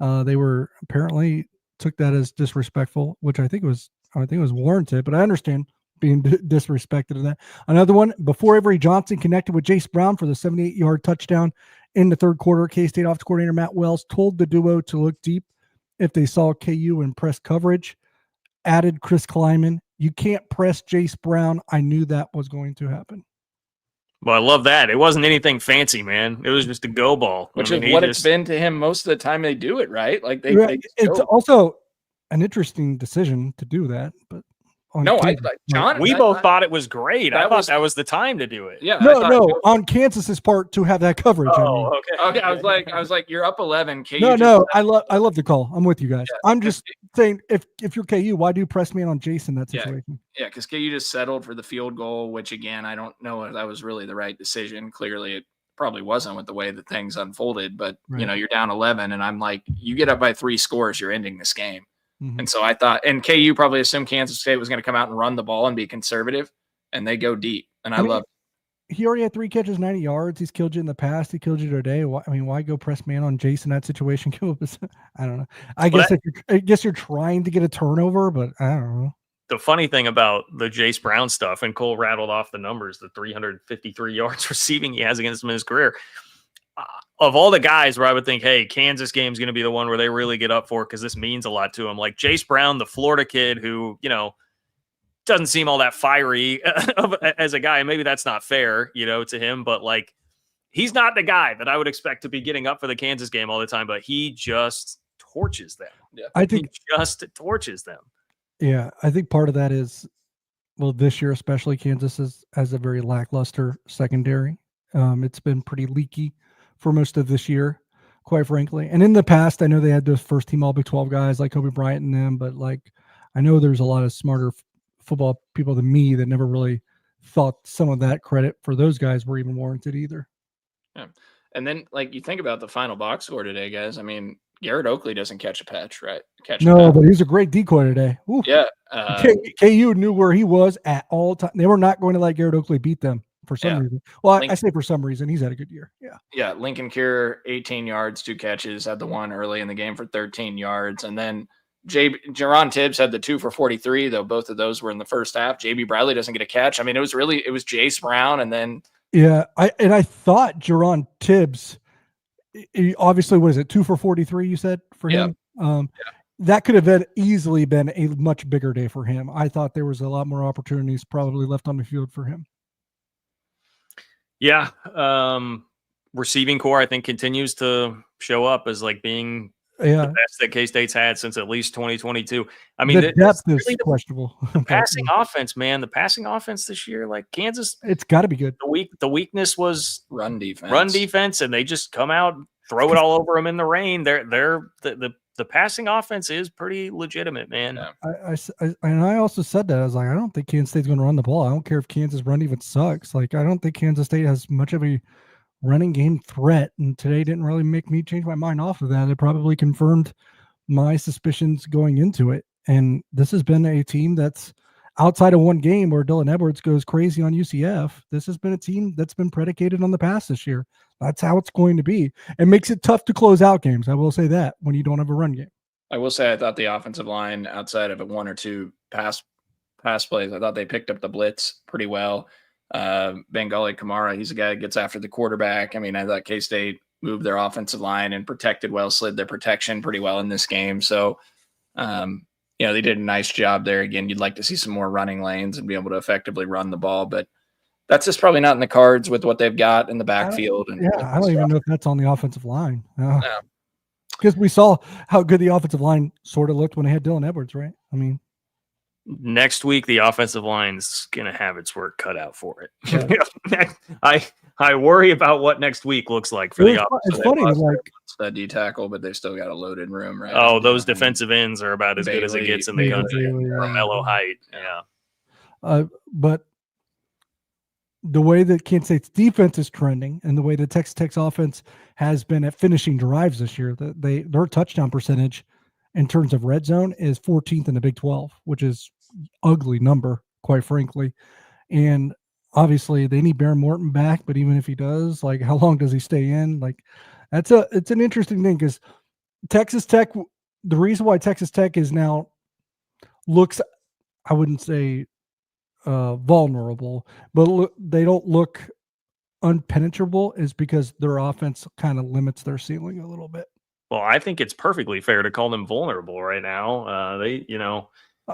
they were apparently took that as disrespectful, which I think was warranted, but I understand being disrespected in that. Another one, before Avery Johnson connected with Jace Brown for the 78-yard touchdown in the third quarter, K-State offensive coordinator Matt Wells told the duo to look deep if they saw KU in press coverage. Added Chris Kleiman, you can't press Jace Brown. I knew that was going to happen. Well, I love that. It wasn't anything fancy, man. It was just a go ball. Which is what it's been to him most of the time they do it, right? Like it's also an interesting decision to do that, but John, we both thought it was great. I thought that was the time to do it. Yeah. No, on Kansas's part to have that coverage. Oh, okay. I was like, you're up 11. KU I love the call. I'm with you guys. Yeah, I'm just saying, if you're KU, why do you press me on Jason in that situation? Yeah, because KU just settled for the field goal, which again, I don't know if that was really the right decision. Clearly, it probably wasn't with the way that things unfolded. But right. You're down 11, and I'm like, you get up by 3 scores, you're ending this game. Mm-hmm. And so I thought, and KU probably assumed Kansas State was going to come out and run the ball and be conservative, and they go deep. And I love it. He already had 3 catches, 90 yards. He's killed you in the past. He killed you today. Why go press man on Jason in that situation? I don't know. I guess you're trying to get a turnover, but I don't know. The funny thing about the Jace Brown stuff, and Cole rattled off the numbers, the 353 yards receiving he has against him in his career. Of all the guys where I would think, hey, Kansas game's going to be the one where they really get up for it because this means a lot to him. Like Jace Brown, the Florida kid who, doesn't seem all that fiery as a guy. Maybe that's not fair, to him. But, like, he's not the guy that I would expect to be getting up for the Kansas game all the time. But he just torches them. Yeah. I think he just torches them. Yeah, I think part of that is, well, this year especially, Kansas has a very lackluster secondary. It's been pretty leaky for most of this year, quite frankly. And in the past, I know they had those first team All Big 12 guys like Kobe Bryant and them, but like, I know there's a lot of smarter football people than me that never really thought some of that credit for those guys were even warranted either. Yeah. And then, like, you think about the final box score today, guys. I mean, Garrett Oakley doesn't catch a patch, right? But he's a great decoy today. Ooh. Yeah. KU knew where he was at all time. They were not going to let Garrett Oakley beat them. For some reason. Well, I say for some reason, he's had a good year. Yeah. Yeah. Lincoln Cure, 18 yards, 2 catches, had the one early in the game for 13 yards. And then Jerron Tibbs had the 2 for 43, though both of those were in the first half. JB Bradley doesn't get a catch. I mean, it was Jace Brown and then. Yeah. I thought Jerron Tibbs, obviously, what is it? 2 for 43, you said for him? That could have easily been a much bigger day for him. I thought there was a lot more opportunities probably left on the field for him. Yeah. Receiving core, I think, continues to show up as like being the best that K-State's had since at least 2022. I mean, the depth is really questionable. Passing offense, man. The passing offense this year, like Kansas, it's got to be good. The weakness was run defense, and they just come out, throw it all over them in the rain. The passing offense is pretty legitimate, man. Yeah. I also said that I was like, I don't think Kansas State's going to run the ball. I don't care if Kansas run even sucks. Like, I don't think Kansas State has much of a running game threat. And today didn't really make me change my mind off of that. It probably confirmed my suspicions going into it. And this has been a team that's outside of one game where Dylan Edwards goes crazy on UCF. This has been a team that's been predicated on the pass this year. That's how it's going to be. It makes it tough to close out games. I will say that when you don't have a run game. I will say I thought the offensive line, outside of one or two pass plays, I thought they picked up the blitz pretty well. Bengali Kamara, he's a guy that gets after the quarterback. I mean, I thought K-State moved their offensive line and protected well, slid their protection pretty well in this game. So, they did a nice job there. Again, you'd like to see some more running lanes and be able to effectively run the ball, but that's just probably not in the cards with what they've got in the backfield. I don't even know if that's on the offensive line. Because we saw how good the offensive line sort of looked when they had Dylan Edwards, right? I mean, next week the offensive line's gonna have its work cut out for it. Yeah. I worry about what next week looks like for the offense. It's funny, like that D tackle, but they still got a loaded room, right? Oh, those defensive ends are about as good as it gets in the country. Mellow height, yeah. But the way that Kansas State's defense is trending and the way the Texas Tech's offense has been at finishing drives this year, their touchdown percentage in terms of red zone is 14th in the Big 12, which is ugly number, quite frankly. And obviously they need Baron Morton back, but even if he does, like, how long does he stay in? Like, it's an interesting thing, because Texas Tech, the reason why Texas Tech is now looks, I wouldn't say vulnerable, but they don't look unpenetrable, is because their offense kind of limits their ceiling a little bit. Well, I think it's perfectly fair to call them vulnerable right now.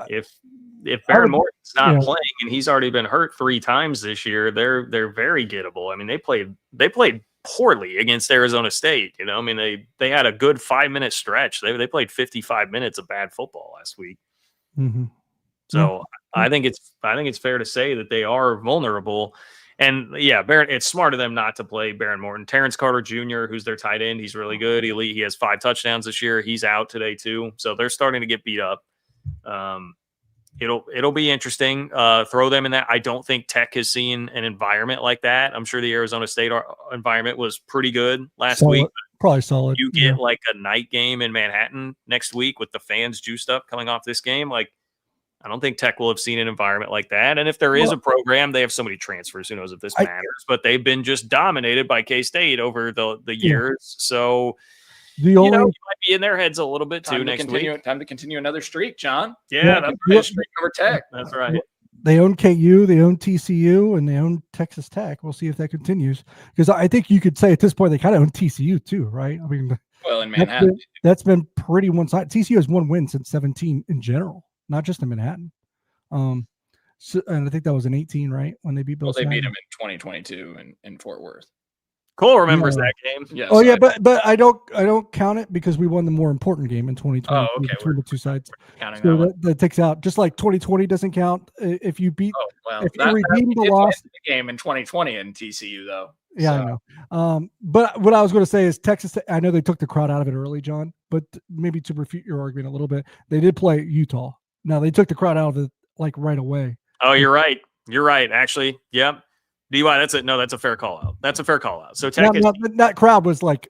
If Baron Morton's not playing and he's already been hurt 3 times this year, they're very gettable. I mean, they played poorly against Arizona State. I mean, they had a good 5-minute stretch. They played 55 minutes of bad football last week. Mm-hmm. So I think it's fair to say that they are vulnerable. And yeah, it's smart of them not to play Baron Morton. Terrence Carter Jr., who's their tight end, he's really good. He has 5 touchdowns this year. He's out today too. So they're starting to get beat up. It'll be interesting. Throw them in that. I don't think Tech has seen an environment like that. I'm sure the Arizona State environment was pretty good last week. Probably solid. You get like a night game in Manhattan next week with the fans juiced up coming off this game. Like, I don't think Tech will have seen an environment like that. And if there is a program, they have so many transfers. Who knows if this matters? But they've been just dominated by K-State over the years. So, you might be in their heads a little bit too next week. Time to continue another streak, John. Yeah, that's right. Streak over Tech. That's right. They own KU, they own TCU, and they own Texas Tech. We'll see if that continues. Because I think you could say at this point they kind of own TCU too, right? I mean, well, in Manhattan, that's been pretty one-sided. TCU has 1 win since 17 in general, not just in Manhattan. So, and I think that was in 18, right? When they beat Bill. Well, they beat him in 2022 in Fort Worth. Cole remembers that game. Yes. Oh yeah, but I don't count it because we won the more important game in 2020 between the two sides. So that takes out, just like 2020 doesn't count if you beat. Oh well, if you redeem the loss. The game in 2020 in TCU though. Yeah, so. I know. But what I was going to say is Texas. I know they took the crowd out of it early, John. But maybe to refute your argument a little bit, they did play Utah. Now they took the crowd out of it like right away. Oh, you're right. You're right. Actually, yep. DY, that's a fair call out. That's a fair call out. So Tech that crowd was like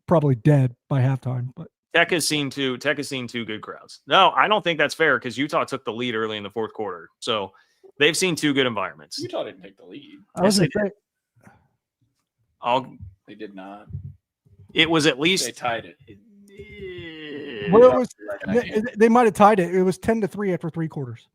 probably dead by halftime, but Tech has seen 2 good crowds. No, I don't think that's fair because Utah took the lead early in the 4th quarter. So they've seen 2 good environments. Utah didn't take the lead. They did not. It was at least they tied it. Well, they might have tied it. It was 10-3 after 3 quarters.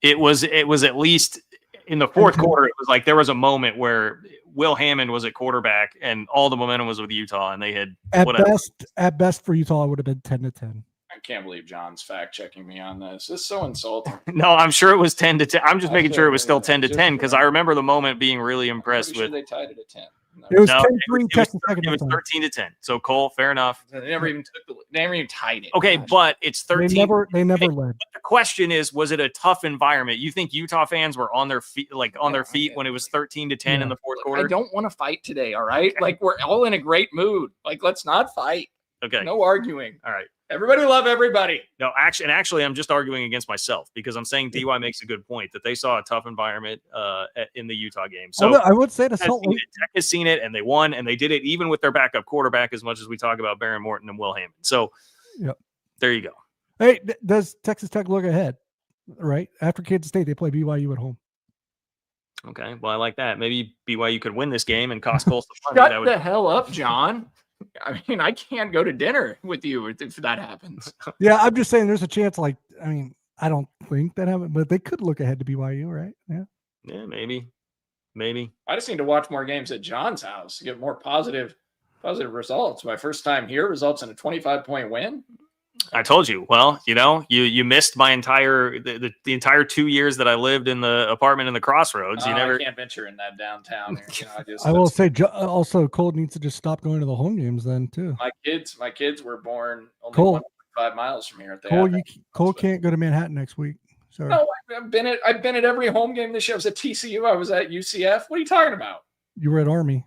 It was at least in the 4th quarter. It was like there was a moment where Will Hammond was at quarterback and all the momentum was with Utah, and they had at best for Utah, it would have been 10-10. I can't believe John's fact checking me on this. This is so insulting. No, I'm sure it was 10-10. I'm just making sure it was still 10-10 because I remember the moment being really impressed with. They tied it at 10. It was 10-3 Texas Tech. It was 13-10. So Cole, fair enough. They never even tied it. Okay, but it's 13. They never led. The question is, was it a tough environment? You think Utah fans were on their feet, when it was 13-10 in the 4th quarter? I don't want to fight today. All right, like we're all in a great mood. Like let's not fight. Okay, no arguing. All right. Everybody love everybody. No, actually, I'm just arguing against myself because I'm saying DY makes a good point that they saw a tough environment in the Utah game. So I would say Tech has seen it, and they won, and they did it even with their backup quarterback. As much as we talk about Baron Morton and Will Hammond, so there you go. Hey, does Texas Tech look ahead? Right after Kansas State, they play BYU at home. Okay, well, I like that. Maybe BYU could win this game and cost Cole some money. Shut the hell up, John. I mean, I can't go to dinner with you if that happens. Yeah, I'm just saying there's a chance. Like, I mean, I don't think that happened, but they could look ahead to BYU, right? Yeah. Yeah, maybe. I just need to watch more games at John's house to get more positive results. My first time here results in a 25-point win. I told you. Well, you missed my entire the entire 2 years that I lived in the apartment in the Crossroads. I can't venture in that downtown. I will say also Cole needs to just stop going to the home games then too. My kids were born only Cole, 5 miles from here. Cole can't go to Manhattan next week. Sorry. No, I've been at every home game this year. I was at TCU. I was at UCF. What are you talking about? You were at Army.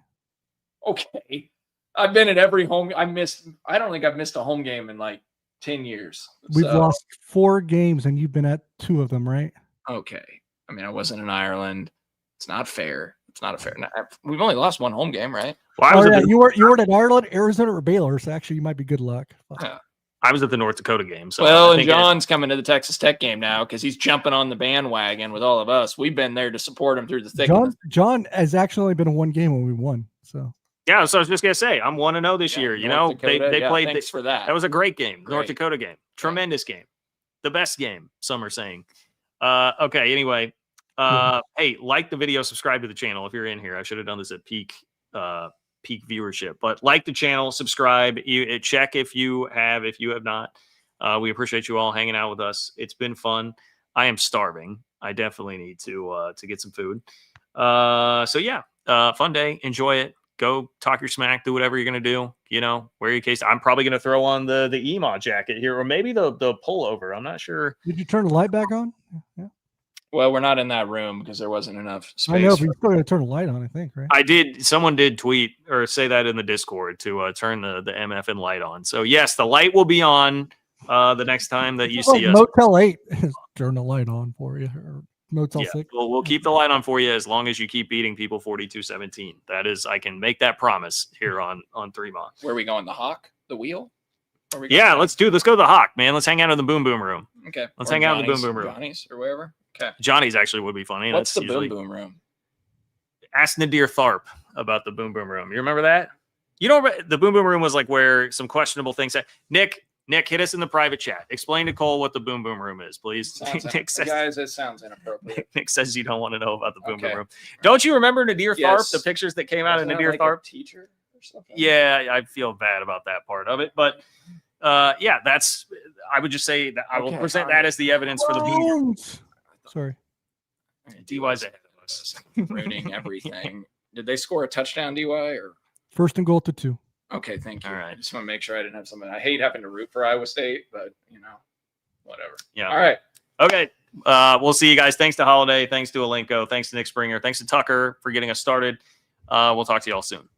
Okay, I've been at every home. I don't think I've missed a home game in like 10 years. We've lost 4 games, and you've been at 2 of them, right? Okay. I mean, I wasn't in Ireland. It's not fair. We've only lost 1 home game, right? Well, you weren't in Ireland, Arizona, or Baylor. So actually, you might be good luck. Yeah. I was at the North Dakota game. So and John's coming to the Texas Tech game now because he's jumping on the bandwagon with all of us. We've been there to support him through the thick. John has actually only been in 1 game when we won. So yeah, so I was just gonna say I'm 1-0 this year. North Dakota, they played. Thanks for that. That was a great game. Great. North Dakota game, tremendous game, the best game. Some are saying. Okay. Anyway, hey, like the video, subscribe to the channel if you're in here. I should have done this at peak viewership, but like the channel, subscribe. Check if you have not. We appreciate you all hanging out with us. It's been fun. I am starving. I definitely need to get some food. So yeah, fun day. Enjoy it. Go talk your smack. Do whatever you're gonna do. Wear your case. I'm probably gonna throw on the EMA jacket here, or maybe the pullover. I'm not sure. Did you turn the light back on? Yeah. Well, we're not in that room because there wasn't enough space. I know, but you still got to turn the light on, I think, right? I did. Someone did tweet or say that in the Discord to turn the MFN light on. So yes, the light will be on the next time that you see us. Motel 8 turn the light on for you. Or Motel 6. We'll keep the light on for you as long as you keep beating people 42-17. That is, I can make that promise here on 3-Mon. Where are we going? The Hawk? The Wheel? Yeah, let's go to the Hawk, man. Let's hang out in the Boom Boom room. Okay. Let's hang out in the Boom Boom room. Johnny's or wherever. Okay. Johnny's actually would be funny. What's the Boom Boom room? Ask Nadir Tharp about the Boom Boom room. You remember that? The Boom Boom room was like where some questionable things. Nick, hit us in the private chat. Explain to Cole what the Boom Boom room is, please. Nick says, guys, it sounds inappropriate. Nick says you don't want to know about the Boom Boom room. Don't you remember Nadir Tharp? The pictures that came out of Nadir Tharp. Teacher or something. Yeah, I feel bad about that part of it, but yeah, I would just say that I will present that as the evidence for the Boom Boom. Sorry. DY's ahead of us. Ruining everything. Did they score a touchdown, DY? Or 1st and goal to 2. Okay, thank you. All right. I just want to make sure I didn't have something. I hate having to root for Iowa State, but whatever. Yeah. All right. Okay. We'll see you guys. Thanks to Holiday. Thanks to Alenko. Thanks to Nick Springer. Thanks to Tucker for getting us started. We'll talk to you all soon.